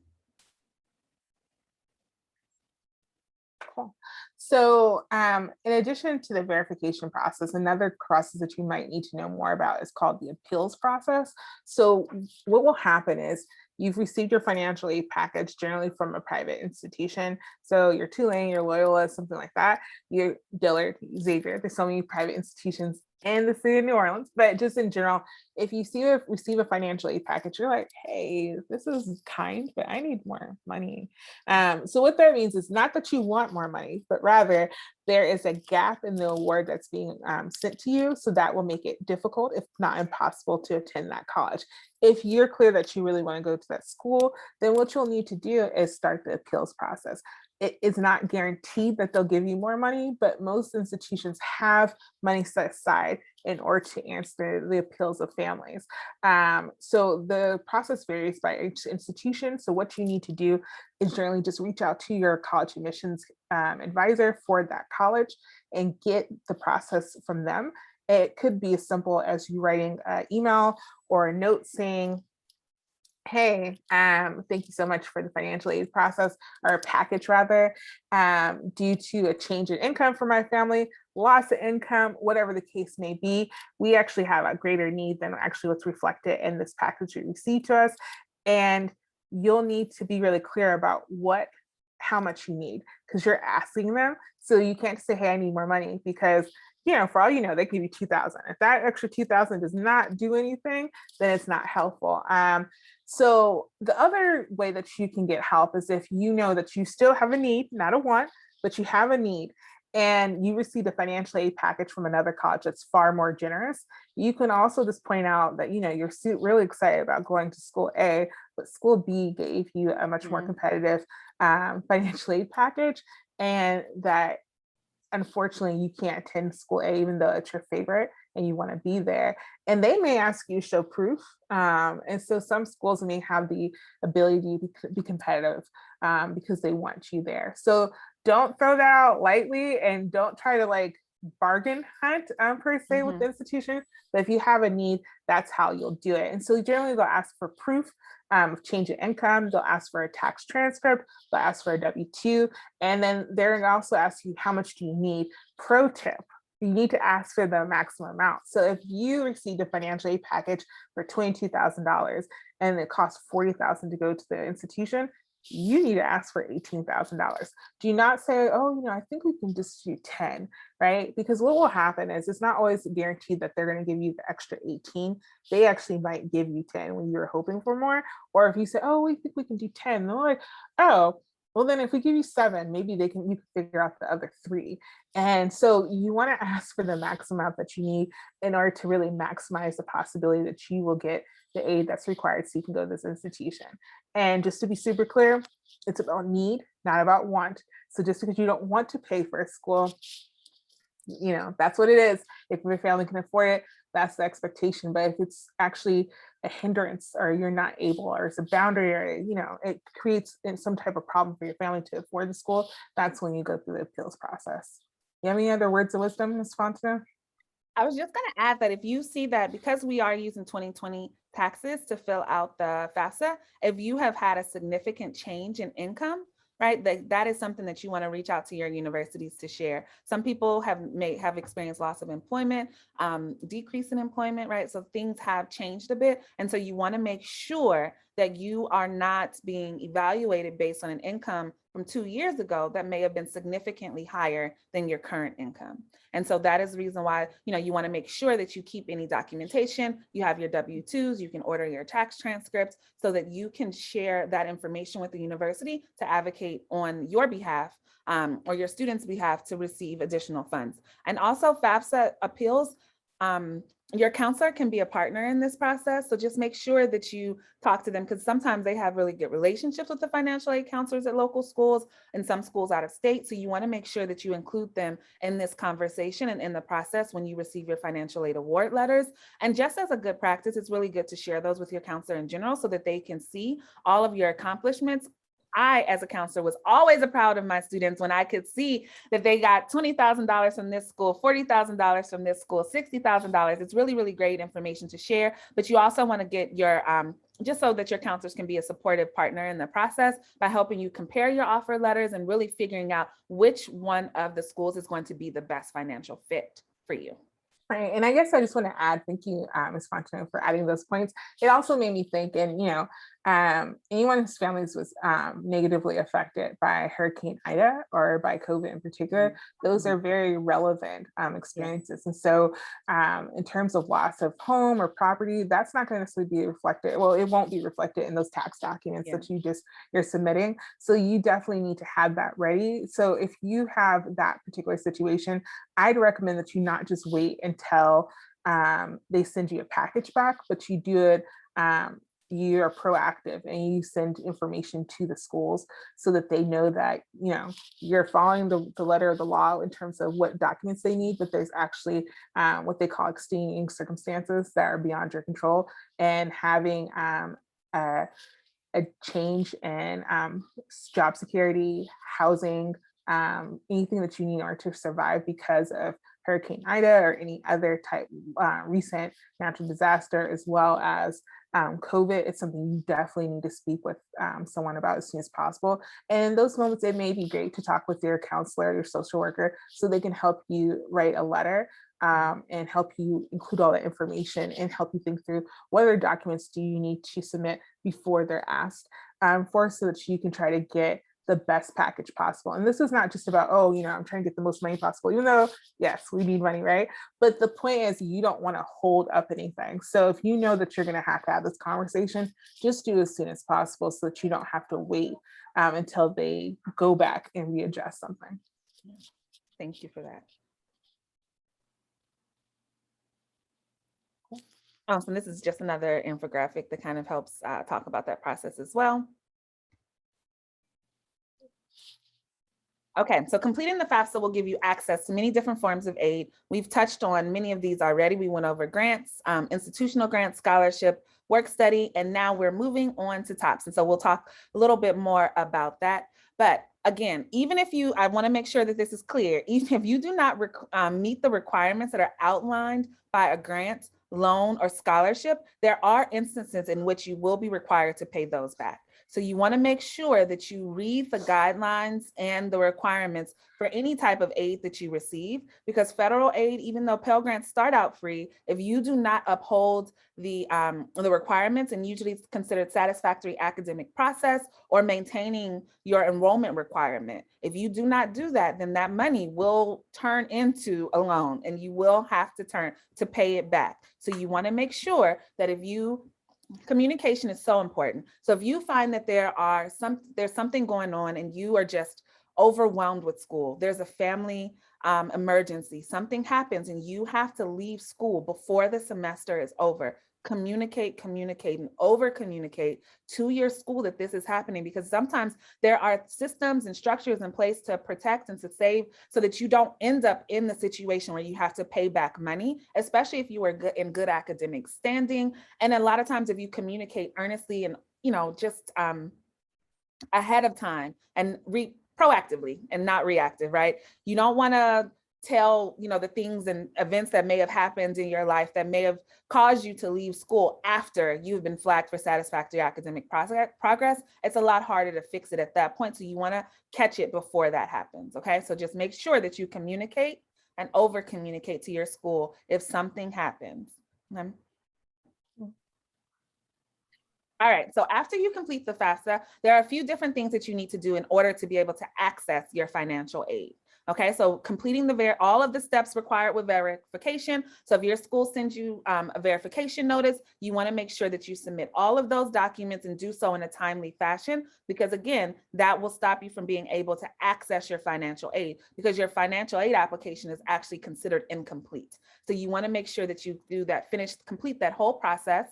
Cool. So in addition to the verification process, another process that you might need to know more about is called the appeals process. So what will happen is you've received your financial aid package generally from a private institution. So your Tulane, your Loyola, something like that, your Dillard, Xavier, there's so many private institutions in the city of New Orleans, but just in general, if you receive a financial aid package, you're like, hey, this is kind, but I need more money. So what that means is not that you want more money, but rather there is a gap in the award that's being sent to you. So that will make it difficult, if not impossible, to attend that college. If you're clear that you really want to go to that school, then what you'll need to do is start the appeals process. It is not guaranteed that they'll give you more money, but most institutions have money set aside in order to answer the appeals of families. So the process varies by each institution. So what you need to do is generally just reach out to your college admissions advisor for that college and get the process from them. It could be as simple as you writing an email or a note saying, hey, thank you so much for the financial aid process, or package rather, due to a change in income for my family, loss of income, whatever the case may be, we actually have a greater need than actually what's reflected in this package you received to us. And you'll need to be really clear about how much you need, because you're asking them. So you can't say, hey, I need more money, because for all you know, they give you 2,000. If that extra 2,000 does not do anything, then it's not helpful. So the other way that you can get help is if you know that you still have a need, not a want, but you have a need, and you receive a financial aid package from another college that's far more generous. You can also just point out that, you're really excited about going to school A, but school B gave you a much more competitive financial aid package, and that unfortunately you can't attend school A, even though it's your favorite and you want to be there. And they may ask you to show proof. And so some schools may have the ability to be competitive because they want you there. So don't throw that out lightly, and don't try to bargain hunt per se with the institution. But if you have a need, that's how you'll do it. And so generally they'll ask for proof of change in income. They'll ask for a tax transcript. They'll ask for a W-2. And then they're also ask you, how much do you need? Pro tip, you need to ask for the maximum amount. So if you received a financial aid package for $22,000 and it costs $40,000 to go to the institution, you need to ask for $18,000. Do not say, oh, I think we can just do 10, right? Because what will happen is it's not always guaranteed that they're going to give you the extra 18. They actually might give you 10 when you're hoping for more. Or if you say, oh, we think we can do 10, they're like, oh, well, then if we give you 7, maybe you can figure out the other 3. And so you want to ask for the maximum amount that you need in order to really maximize the possibility that you will get the aid that's required so you can go to this institution. And just to be super clear, it's about need, not about want. So just because you don't want to pay for a school, that's what it is. If your family can afford it, that's the expectation. But if it's actually a hindrance, or you're not able, or it's a boundary, or it creates some type of problem for your family to afford the school, that's when you go through the appeals process. You have any other words of wisdom, Ms. Fontenot? I was just going to add that if you see that, because we are using 2020 taxes to fill out the FAFSA, if you have had a significant change in income, right, that is something that you want to reach out to your universities to share. Some people have experienced loss of employment, decrease in employment, right? So things have changed a bit. And so you want to make sure that you are not being evaluated based on an income from 2 years ago that may have been significantly higher than your current income. And so that is the reason why, you want to make sure that you keep any documentation, you have your W-2s, you can order your tax transcripts so that you can share that information with the university to advocate on your behalf or your students' behalf to receive additional funds. And also FAFSA appeals, your counselor can be a partner in this process. So just make sure that you talk to them, because sometimes they have really good relationships with the financial aid counselors at local schools and some schools out of state. So you want to make sure that you include them in this conversation and in the process when you receive your financial aid award letters. And just as a good practice, it's really good to share those with your counselor in general so that they can see all of your accomplishments. I, as a counselor, was always proud of my students when I could see that they got $20,000 from this school, $40,000 from this school, $60,000. It's really, really great information to share. But you also want to get your, just so that your counselors can be a supportive partner in the process by helping you compare your offer letters and really figuring out which one of the schools is going to be the best financial fit for you. Right. And I guess I just want to add, thank you, Ms. Fontaine, for adding those points. It also made me think, and anyone whose families was negatively affected by Hurricane Ida or by COVID in particular, those are very relevant experiences. And so in terms of loss of home or property, that's not going to necessarily be reflected. Well, it won't be reflected in those tax documents that you're submitting. So you definitely need to have that ready. So if you have that particular situation, I'd recommend that you not just wait until they send you a package back, but you do it, you are proactive and you send information to the schools so that they know that, you're following the letter of the law in terms of what documents they need, but there's actually what they call extenuating circumstances that are beyond your control, and having a change in job security, housing, anything that you need in order to survive because of Hurricane Ida or any other type recent natural disaster, as well as COVID. It's something you definitely need to speak with someone about as soon as possible. And in those moments, it may be great to talk with your counselor, your social worker, so they can help you write a letter and help you include all that information and help you think through what other documents do you need to submit before they're asked so that you can try to get the best package possible. And this is not just about, I'm trying to get the most money possible, even though, yes, we need money, right? But the point is, you don't want to hold up anything. So if you know that you're going to have this conversation, just do it as soon as possible so that you don't have to wait until they go back and readjust something. Thank you for that. Awesome. This is just another infographic that kind of helps talk about that process as well. Okay, so completing the FAFSA will give you access to many different forms of aid. We've touched on many of these already. We went over grants, institutional grants, scholarship, work study, and now we're moving on to TOPS. And so we'll talk a little bit more about that. But again, even if I want to make sure that this is clear, even if you do not meet the requirements that are outlined by a grant, loan, or scholarship, there are instances in which you will be required to pay those back. So you want to make sure that you read the guidelines and the requirements for any type of aid that you receive, because federal aid, even though Pell Grants start out free, if you do not uphold the requirements, and usually it's considered satisfactory academic process or maintaining your enrollment requirement, if you do not do that, then that money will turn into a loan and you will have to pay it back. So you want to make sure that communication is so important. So if you find that there's something going on and you are just overwhelmed with school, there's a family emergency, something happens and you have to leave school before the semester is over, communicate, and over communicate to your school that this is happening, because sometimes there are systems and structures in place to protect and to save so that you don't end up in the situation where you have to pay back money, especially if you are in good academic standing. And a lot of times if you communicate earnestly and just ahead of time and proactively and not reactive, right? You don't want to tell, the things and events that may have happened in your life that may have caused you to leave school after you've been flagged for satisfactory academic progress, it's a lot harder to fix it at that point. So you want to catch it before that happens. Okay, so just make sure that you communicate and over communicate to your school if something happens. Okay. All right, so after you complete the FAFSA, there are a few different things that you need to do in order to be able to access your financial aid. Okay, so completing all of the steps required with verification. So if your school sends you a verification notice, you want to make sure that you submit all of those documents and do so in a timely fashion, because again, that will stop you from being able to access your financial aid, because your financial aid application is actually considered incomplete. So you want to make sure that you do that, complete that whole process.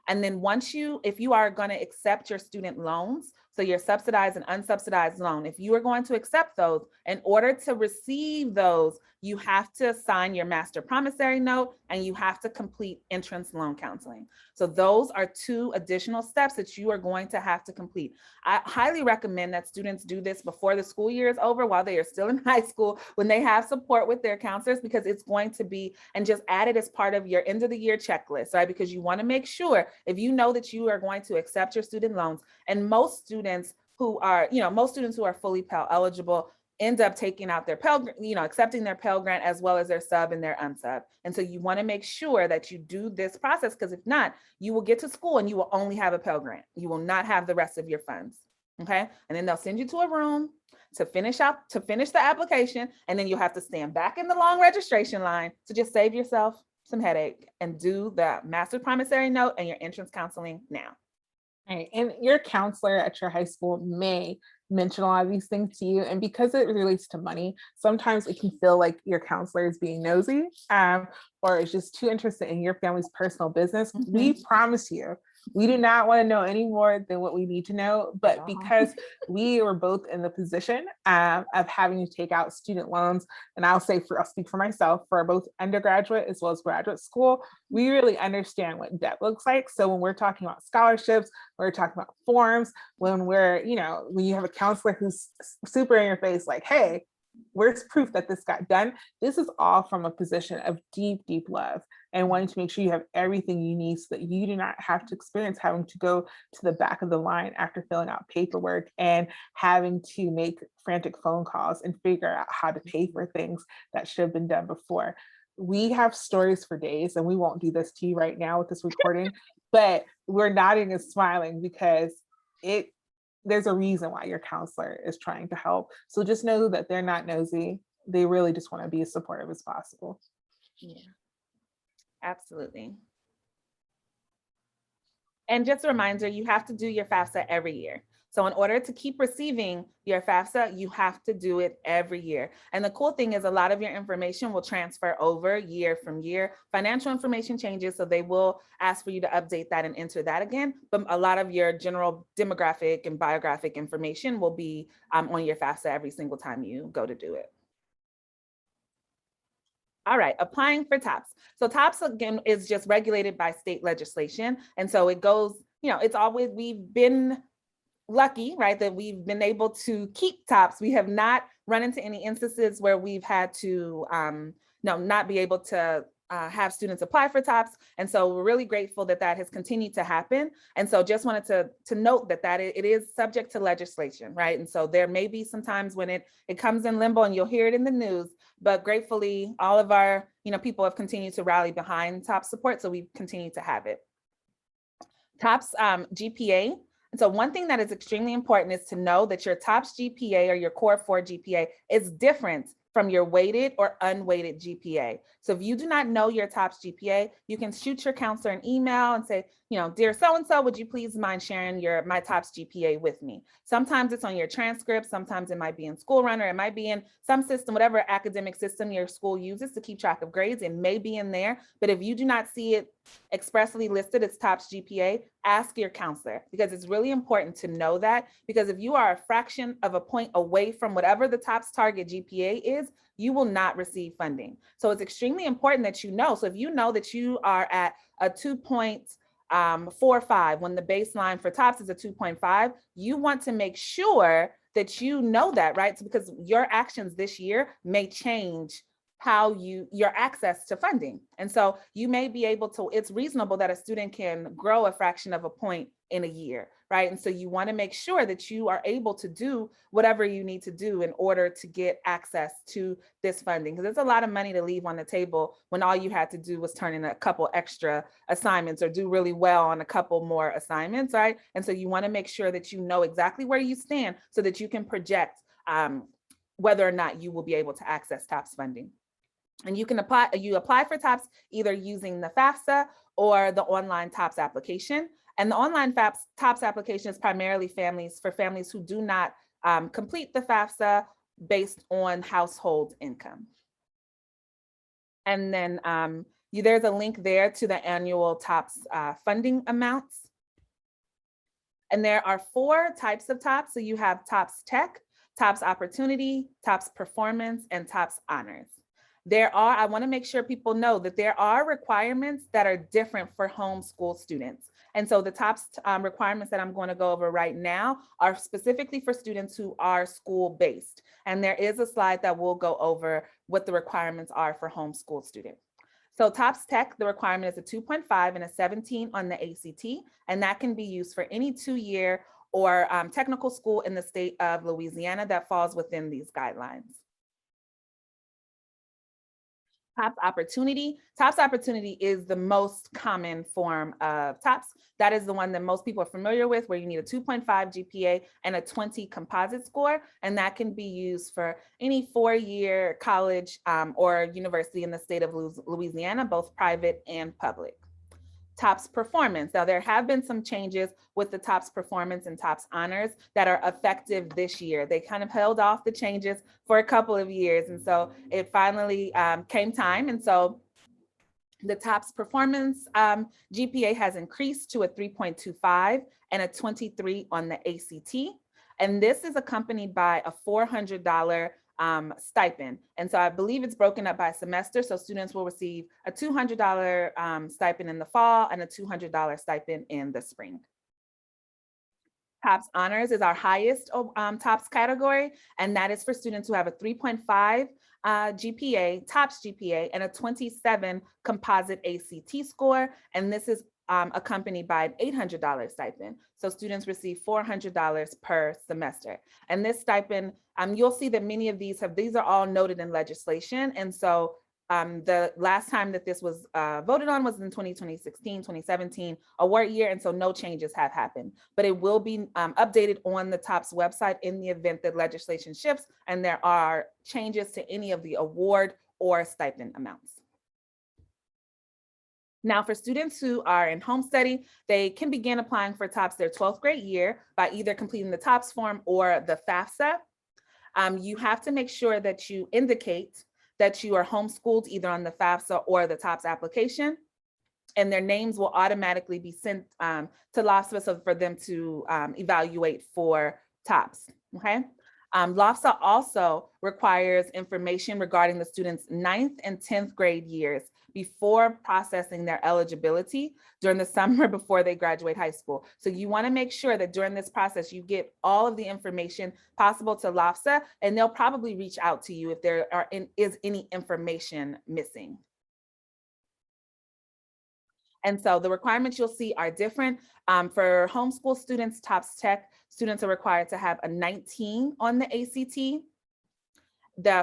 And then if you are going to accept your student loans, so your subsidized and unsubsidized loan, if you are going to accept those, in order to receive those, you have to sign your master promissory note and you have to complete entrance loan counseling. So those are 2 additional steps that you are going to have to complete. I highly recommend that students do this before the school year is over, while they are still in high school, when they have support with their counselors, because it's going to be, and just add it as part of your end of the year checklist, right? Because you want to make sure, if you know that you are going to accept your student loans, and most students who are fully Pell eligible end up taking out their Pell, accepting their Pell Grant as well as their sub and their unsub. And so you want to make sure that you do this process, because if not, you will get to school and you will only have a Pell Grant. You will not have the rest of your funds. Okay. And then they'll send you to a room to finish the application. And then you'll have to stand back in the long registration line to just save yourself some headache and do the master promissory note and your entrance counseling now. Right. And your counselor at your high school may mention a lot of these things to you. And because it relates to money, sometimes it can feel like your counselor is being nosy, or is just too interested in your family's personal business. Mm-hmm. We promise you, we do not want to know any more than what we need to know. But because we were both in the position of having to take out student loans, and I'll speak for myself, for both undergraduate as well as graduate school, we really understand what debt looks like. So when we're talking about scholarships, we're talking about forms, when when you have a counselor who's super in your face, like, hey, where's proof that this got done? This is all from a position of deep, deep love and wanting to make sure you have everything you need so that you do not have to experience having to go to the back of the line after filling out paperwork and having to make frantic phone calls and figure out how to pay for things that should have been done before. We have stories for days, and we won't do this to you right now with this recording, but we're nodding and smiling because there's a reason why your counselor is trying to help. So just know that they're not nosy. They really just want to be as supportive as possible. Yeah, absolutely. And just a reminder, you have to do your FAFSA every year. So in order to keep receiving your FAFSA, you have to do it every year. And the cool thing is a lot of your information will transfer over year from year. Financial information changes, so they will ask for you to update that and enter that again. But a lot of your general demographic and biographic information will be on your FAFSA every single time you go to do it. All right, applying for TOPS. So TOPS, again, is just regulated by state legislation. And so it goes, we've been lucky, right, that we've been able to keep TOPS. We have not run into any instances where we've had to not be able to have students apply for TOPS. And so we're really grateful that that has continued to happen. And so just wanted to note that it is subject to legislation, right? And so there may be some times when it comes in limbo and you'll hear it in the news, but gratefully all of our people have continued to rally behind TOPS support. So we continue to have it. TOPS GPA. And so one thing that is extremely important is to know that your TOPS GPA or your Core 4 GPA is different from your weighted or unweighted GPA. So if you do not know your TOPS GPA, you can shoot your counselor an email and say, dear so-and-so, would you please mind sharing my TOPS GPA with me? Sometimes it's on your transcript, sometimes it might be in School Runner, it might be in some system, whatever academic system your school uses to keep track of grades, it may be in there. But if you do not see it expressly listed as TOPS GPA, ask your counselor, because it's really important to know that, because if you are a fraction of a point away from whatever the TOPS target GPA is, you will not receive funding. So it's extremely important that you know. So if you know that you are at a 2.45 when the baseline for TOPS is a 2.5, you want to make sure that you know that, right? So because your actions this year may change how your access to funding. And so you may be able to, it's reasonable that a student can grow a fraction of a point in a year, right? And so you want to make sure that you are able to do whatever you need to do in order to get access to this funding, because there's a lot of money to leave on the table when all you had to do was turn in a couple extra assignments or do really well on a couple more assignments, right? And so you want to make sure that you know exactly where you stand so that you can project whether or not you will be able to access TOPS funding. And you apply for TOPS either using the FAFSA or the online TOPS application. And the online TOPS application is primarily for families who do not complete the FAFSA based on household income. And then there's a link there to the annual TOPS funding amounts. And there are 4 types of TOPS. So you have TOPS Tech, TOPS Opportunity, TOPS Performance, and TOPS Honors. I want to make sure people know that there are requirements that are different for homeschool students. And so the TOPS requirements that I'm going to go over right now are specifically for students who are school-based. And there is a slide that will go over what the requirements are for homeschool students. So TOPS Tech, the requirement is a 2.5 and a 17 on the ACT, and that can be used for any 2-year or technical school in the state of Louisiana that falls within these guidelines. TOPS Opportunity. TOPS Opportunity is the most common form of TOPS. That is the one that most people are familiar with, where you need a 2.5 GPA and a 20 composite score, and that can be used for any 4-year college or university in the state of Louisiana, both private and public. TOPS Performance. Now, there have been some changes with the TOPS Performance and TOPS Honors that are effective this year. They kind of held off the changes for a couple of years. And so it finally came time. And so the TOPS Performance GPA has increased to a 3.25 and a 23 on the ACT. And this is accompanied by a $400 stipend. And so I believe it's broken up by semester. So students will receive a $200 stipend in the fall and a $200 stipend in the spring. TOPS Honors is our highest TOPS category, and that is for students who have a 3.5 GPA, TOPS GPA, and a 27 composite ACT score. And this is accompanied by an $800 stipend. So students receive $400 per semester. And this stipend, you'll see that many of these are all noted in legislation. And so the last time that this was voted on was in 2016, 2017 award year. And so no changes have happened, but it will be updated on the TOPS website in the event that legislation shifts and there are changes to any of the award or stipend amounts. Now, for students who are in home study, they can begin applying for TOPS their 12th grade year by either completing the TOPS form or the FAFSA. You have to make sure that you indicate that you are homeschooled either on the FAFSA or the TOPS application, and their names will automatically be sent to LAFSA for them to evaluate for TOPS, okay? LAFSA also requires information regarding the student's 9th and 10th grade years before processing their eligibility during the summer before they graduate high school. So you want to make sure that during this process, you get all of the information possible to LAFSA, and they'll probably reach out to you if there is any information missing. And so the requirements you'll see are different. For homeschool students, TOPS Tech, students are required to have a 19 on the ACT.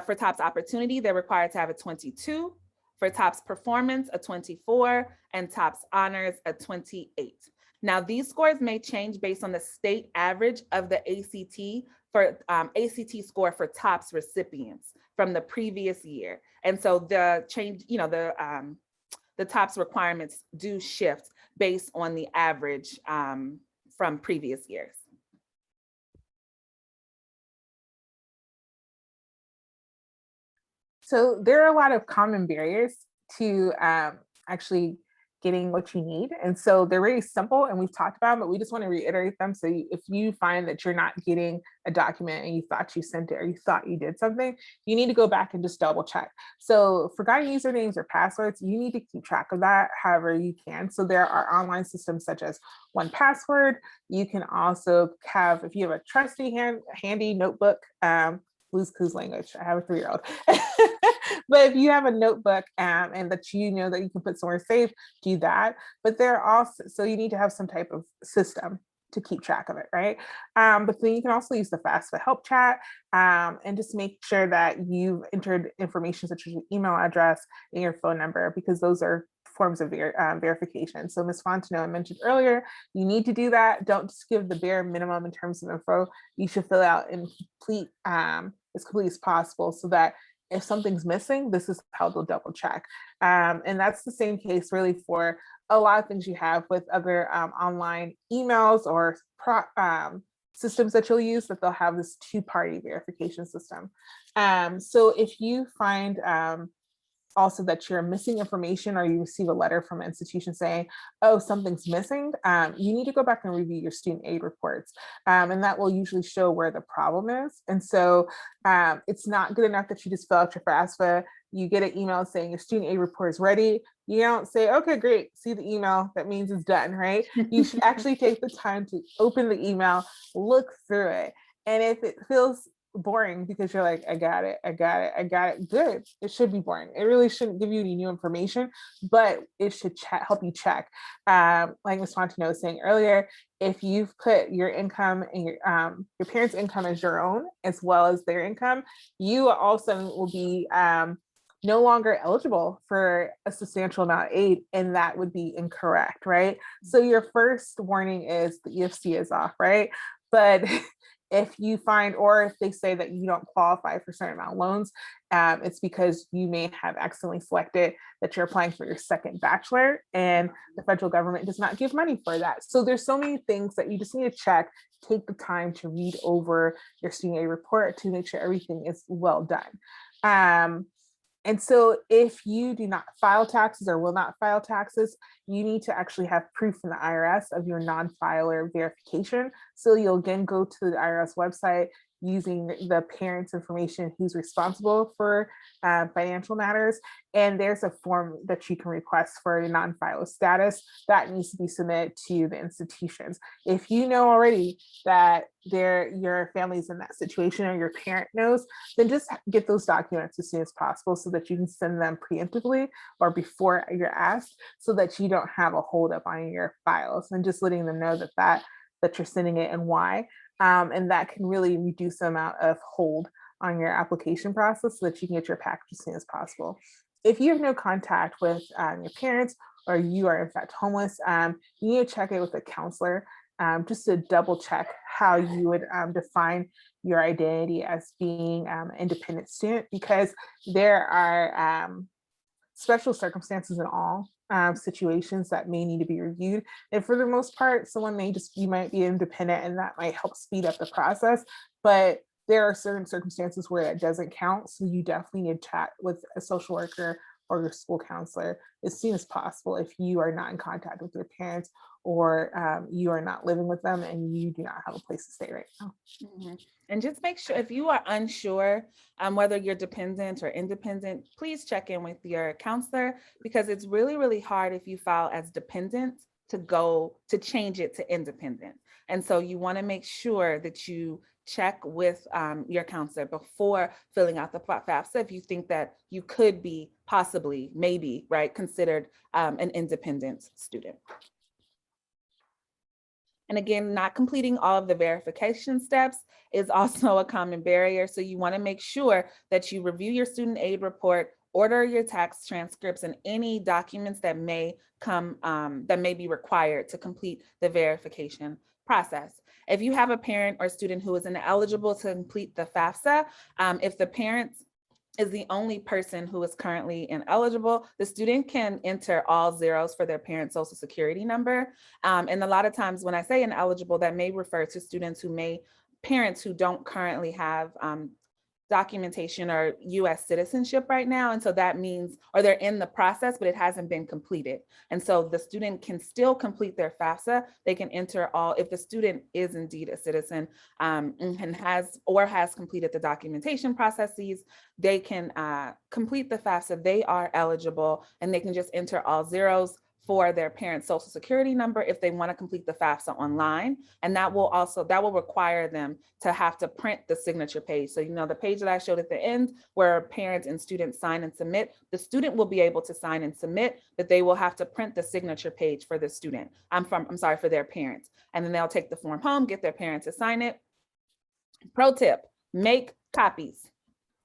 For TOPS Opportunity, they're required to have a 22. For TOPS Performance, a 24, and TOPS Honors, a 28. Now, these scores may change based on the state average of the ACT for ACT score for TOPS recipients from the previous year. And so the change, the TOPS requirements do shift based on the average from previous years. So there are a lot of common barriers to actually getting what you need. And so they're very simple and we've talked about them, but we just want to reiterate them. So if you find that you're not getting a document and you thought you sent it or you thought you did something, you need to go back and just double check. So forgotten usernames or passwords, you need to keep track of that however you can. So there are online systems such as 1Password. You can also have, if you have a trusty handy notebook, Blue's Clues language. I have a 3-year-old. But if you have a notebook and that you know that you can put somewhere safe, do that. But there are also, so you need to have some type of system to keep track of it, right? But then you can also use the FAFSA help chat and just make sure that you've entered information such as your email address and your phone number, because those are forms of verification. So Ms. Fontenot mentioned earlier, you need to do that. Don't just give the bare minimum in terms of info. You should fill out in complete, as complete as possible, so that if something's missing, this is how they'll double check. And that's the same case really for a lot of things you have with other online emails or systems that you'll use, that they'll have this two-party verification system. So if you find also that you're missing information, or you receive a letter from an institution saying, oh, something's missing, you need to go back and review your student aid reports. And that will usually show where the problem is. And so it's not good enough that you just fill out your FAFSA, you get an email saying your student aid report is ready. You don't say, okay, great, see the email, that means it's done, right? You should actually take the time to open the email, look through it. And if it feels boring because you're like, I got it, good. It should be boring. It really shouldn't give you any new information, but it should help you check. Like Ms. Fontenot was saying earlier, if you've put your income and your parents' income as your own, as well as their income, you also will be no longer eligible for a substantial amount of aid, and that would be incorrect, right? So your first warning is the EFC is off, right? But if you find, or if they say that you don't qualify for a certain amount of loans, it's because you may have accidentally selected that you're applying for your second bachelor, and the federal government does not give money for that. So there's so many things that you just need to check. Take the time to read over your student aid report to make sure everything is well done. And so if you do not file taxes or will not file taxes, you need to actually have proof from the IRS of your non-filer verification. So you'll again go to the IRS website using the parent's information who's responsible for financial matters. And there's a form that you can request for a non-filer status that needs to be submitted to the institutions. If you know already that your family's in that situation, or your parent knows, then just get those documents as soon as possible so that you can send them preemptively or before you're asked, so that you don't have a holdup on your files, and just letting them know that you're sending it and why. And that can really reduce the amount of hold on your application process so that you can get your package as soon as possible. If you have no contact with your parents, or you are in fact homeless, you need to check it with a counselor just to double check how you would define your identity as being an independent student, because there are special circumstances in all situations that may need to be reviewed. And for the most part, you might be independent, and that might help speed up the process. But there are certain circumstances where that doesn't count. So you definitely need to chat with a social worker or your school counselor as soon as possible if you are not in contact with your parents, or you are not living with them and you do not have a place to stay right now. Mm-hmm. And just make sure, if you are unsure whether you're dependent or independent, please check in with your counselor, because it's really, really hard if you file as dependent to change it to independent. And so you want to make sure that you check with your counselor before filling out the FAFSA if you think that you could be possibly, maybe, right, considered an independent student. And again, not completing all of the verification steps is also a common barrier. So you want to make sure that you review your student aid report, order your tax transcripts, and any documents that may be required to complete the verification process. If you have a parent or student who is ineligible to complete the FAFSA, if the parent is the only person who is currently ineligible, the student can enter all zeros for their parent's social security number. And a lot of times when I say ineligible, that may refer to parents who don't currently have documentation or US citizenship right now. And so that means, or they're in the process, but it hasn't been completed. And so the student can still complete their FAFSA. They can enter all, if the student is indeed a citizen and has completed the documentation processes, they can complete the FAFSA. They are eligible, and they can just enter all zeros for their parent's social security number if they want to complete the FAFSA online. And that will require them to have to print the signature page. So, the page that I showed at the end where parents and students sign and submit, the student will be able to sign and submit, but they will have to print the signature page for the student. For their parents. And then they'll take the form home, get their parents to sign it. Pro tip, make copies.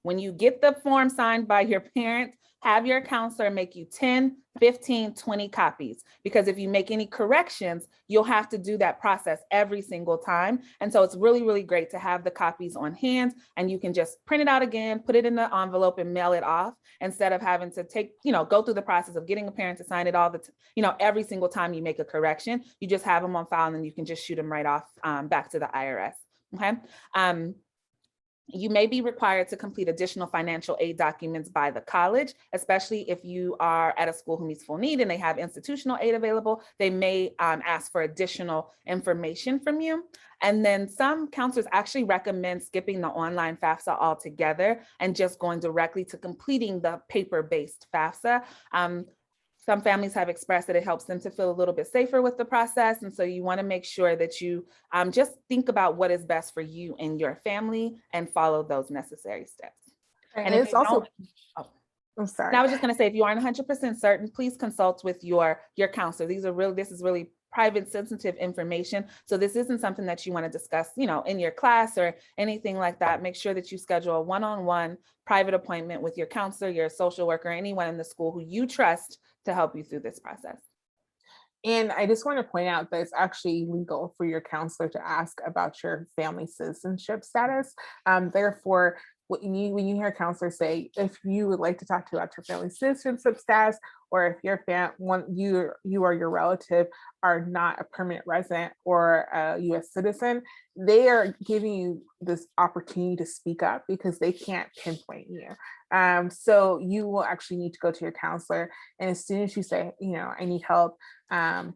When you get the form signed by your parent, have your counselor make you 10, 15, 20 copies, because if you make any corrections, you'll have to do that process every single time. And so it's really, really great to have the copies on hand, and you can just print it out again, put it in the envelope and mail it off, instead of having to go through the process of getting a parent to sign it every single time you make a correction. You just have them on file, and then you can just shoot them right off back to the IRS. Okay. You may be required to complete additional financial aid documents by the college, especially if you are at a school who meets full need and they have institutional aid available. They may ask for additional information from you. And then some counselors actually recommend skipping the online FAFSA altogether and just going directly to completing the paper-based FAFSA. Some families have expressed that it helps them to feel a little bit safer with the process. And so you want to make sure that you just think about what is best for you and your family and follow those necessary steps. And it's also, I'm sorry. Now I was just going to say, if you aren't 100% certain, please consult with your counselor. This is really private, sensitive information. So this isn't something that you want to discuss, in your class or anything like that. Make sure that you schedule a one-on-one private appointment with your counselor, your social worker, anyone in the school who you trust to help you through this process. And I just want to point out that it's actually legal for your counselor to ask about your family citizenship status. Therefore, when you hear a counselor say, if you would like to talk about your family citizenship status, or if you or your relative are not a permanent resident or a U.S. citizen, they are giving you this opportunity to speak up because they can't pinpoint you. So you will actually need to go to your counselor, and as soon as you say, I need help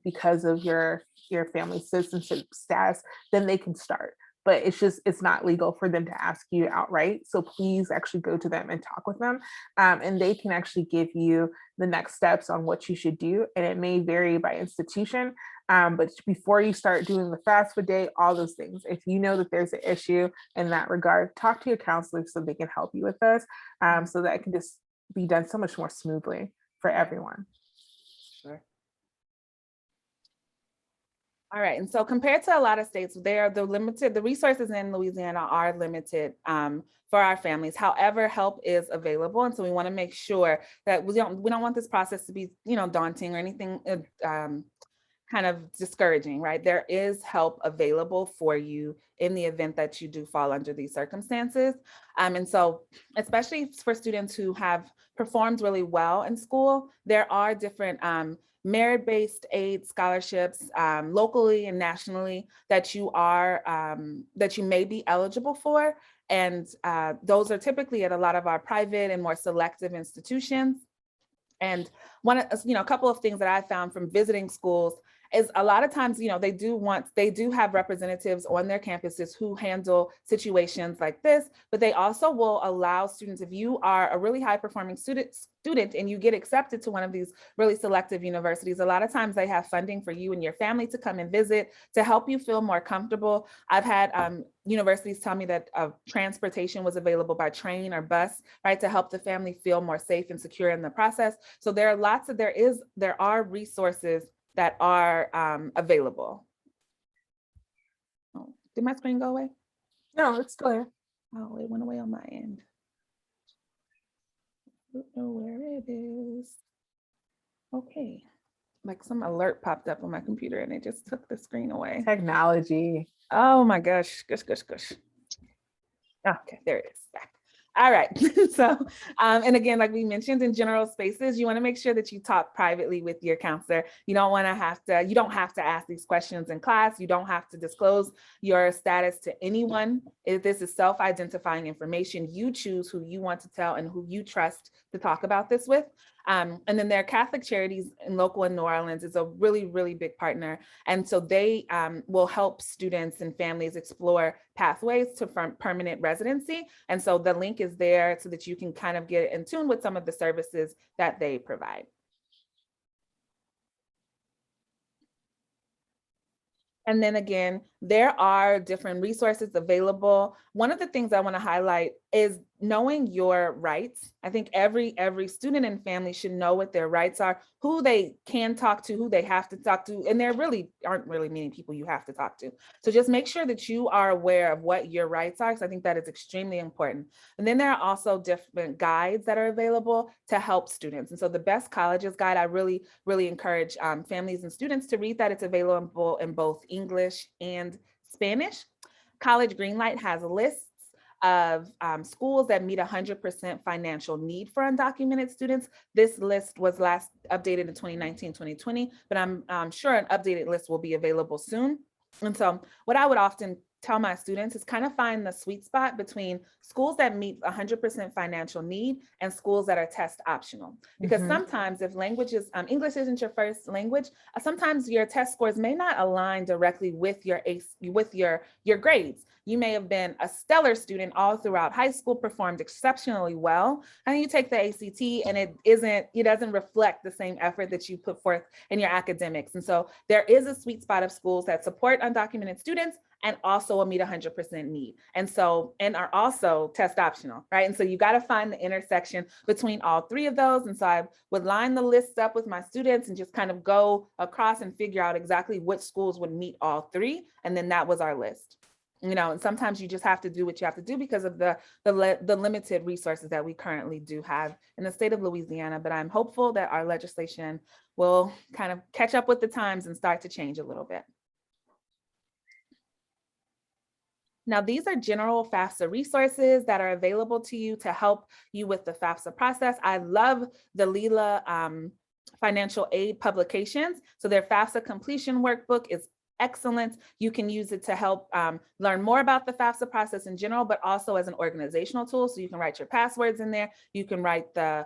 because of your family citizenship status, then they can start. But it's not legal for them to ask you outright. So please actually go to them and talk with them. And they can actually give you the next steps on what you should do. And it may vary by institution. But before you start doing the FAFSA day, all those things, if you know that there's an issue in that regard, talk to your counselor so they can help you with this, so that it can just be done so much more smoothly for everyone. Sure. All right, and so compared to a lot of states, the resources in Louisiana are limited for our families. However, help is available, and so we want to make sure that we don't want this process to be, daunting or anything kind of discouraging, right? There is help available for you in the event that you do fall under these circumstances. And so, especially for students who have performed really well in school, there are different merit-based aid scholarships locally and nationally that you may be eligible for. And those are typically at a lot of our private and more selective institutions. And a couple of things that I found from visiting schools is a lot of times, they do have representatives on their campuses who handle situations like this, but they also will allow students, if you are a really high performing student and you get accepted to one of these really selective universities, a lot of times they have funding for you and your family to come and visit to help you feel more comfortable. I've had universities tell me that transportation was available by train or bus, right, to help the family feel more safe and secure in the process. So there are resources that are available. Oh, did my screen go away? No, it's still here. Oh, it went away on my end. I don't know where it is. Okay, like some alert popped up on my computer and it just took the screen away. Technology. Oh my gosh, gosh. Okay, there it is, back. All right, so, and again, like we mentioned, in general spaces, you want to make sure that you talk privately with your counselor. You don't have to ask these questions in class. You don't have to disclose your status to anyone. If this is self-identifying information, you choose who you want to tell and who you trust to talk about this with. And then their Catholic Charities local in New Orleans is a really, really big partner. And so they will help students and families explore pathways to permanent residency. And so the link is there so that you can kind of get in tune with some of the services that they provide. And then again, there are different resources available. One of the things I want to highlight is knowing your rights. I think every student and family should know what their rights are, who they can talk to, who they have to talk to, and there really aren't really many people you have to talk to. So just make sure that you are aware of what your rights are, because I think that is extremely important. And then there are also different guides that are available to help students. And so the Best Colleges Guide, I really encourage families and students to read that. It's available in both English and Spanish. College Greenlight has lists of schools that meet 100% financial need for undocumented students. This list was last updated in 2019-2020, but I'm sure an updated list will be available soon. And so what I would often tell my students is kind of find the sweet spot between schools that meet 100% financial need and schools that are test optional. Because sometimes if English isn't your first language, sometimes your test scores may not align directly with your grades. You may have been a stellar student all throughout high school, performed exceptionally well, and you take the ACT and it doesn't reflect the same effort that you put forth in your academics. And so there is a sweet spot of schools that support undocumented students and also will meet 100% need. And are also test optional, right? And so you got to find the intersection between all three of those. And so I would line the lists up with my students and just kind of go across and figure out exactly which schools would meet all three. And then that was our list. And sometimes you just have to do what you have to do because of the limited resources that we currently do have in the state of Louisiana. But I'm hopeful that our legislation will kind of catch up with the times and start to change a little bit. Now, these are general FAFSA resources that are available to you to help you with the FAFSA process. I love the Lila financial aid publications. So their FAFSA completion workbook is excellent. You can use it to help learn more about the FAFSA process in general, but also as an organizational tool. So you can write your passwords in there. You can write the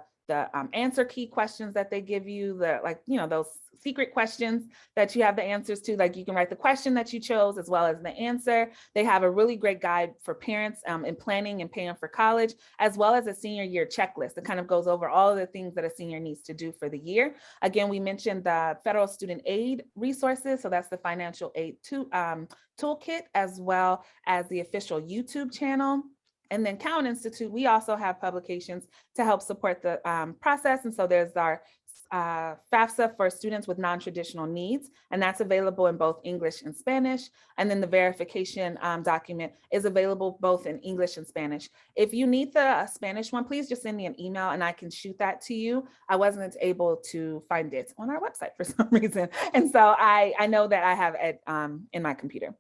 answer key questions that they give you, those secret questions that you have the answers to. Like you can write the question that you chose as well as the answer. They have a really great guide for parents in planning and paying for college, as well as a senior year checklist that kind of goes over all of the things that a senior needs to do for the year. Again, we mentioned the federal student aid resources. So that's the financial aid toolkit, as well as the official YouTube channel. And then Cowan Institute, we also have publications to help support the process. And so there's our FAFSA for students with non-traditional needs, and that's available in both English and Spanish. And then the verification document is available both in English and Spanish. If you need the Spanish one, please just send me an email and I can shoot that to you. I wasn't able to find it on our website for some reason. And so I know that I have it in my computer.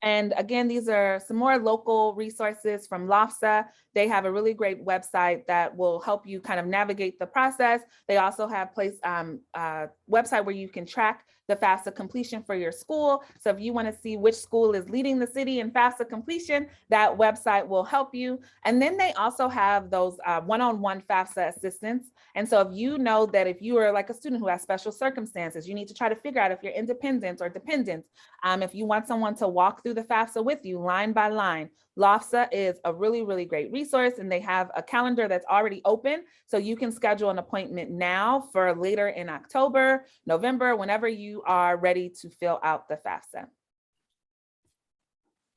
And again, these are some more local resources from LAFSA. They have a really great website that will help you kind of navigate the process. They also have a website where you can track the FAFSA completion for your school. So if you want to see which school is leading the city in FAFSA completion, that website will help you. And then they also have those one-on-one FAFSA assistance. And so if you know that if you are like a student who has special circumstances, you need to try to figure out if you're independent or dependent. If you want someone to walk through the FAFSA with you line by line, LAFSA is a really, really great resource, and they have a calendar that's already open. So you can schedule an appointment now for later in October, November, whenever you are ready to fill out the FAFSA.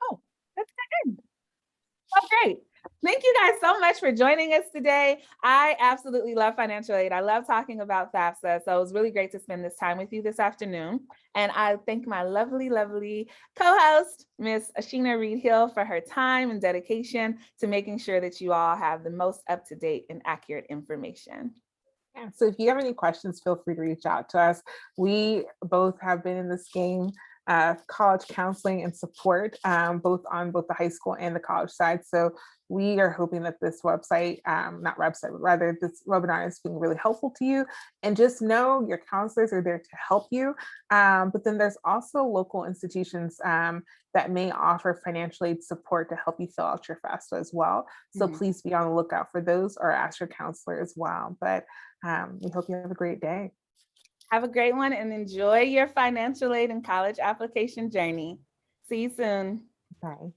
Oh, that's good. Oh, great. Thank you guys so much for joining us today. I absolutely love financial aid. I love talking about FAFSA. So it was really great to spend this time with you this afternoon. And I thank my lovely, lovely co-host, Miss Ashina Reed-Hill, for her time and dedication to making sure that you all have the most up-to-date and accurate information. Yeah, so if you have any questions, feel free to reach out to us. We both have been in this game, college counseling and support, both the high school and the college side. So we are hoping that this website, not website, but rather this webinar is being really helpful to you. And just know your counselors are there to help you. But then there's also local institutions that may offer financial aid support to help you fill out your FAFSA as well. So please be on the lookout for those, or ask your counselor as well. But we hope you have a great day. Have a great one and enjoy your financial aid and college application journey. See you soon. Bye.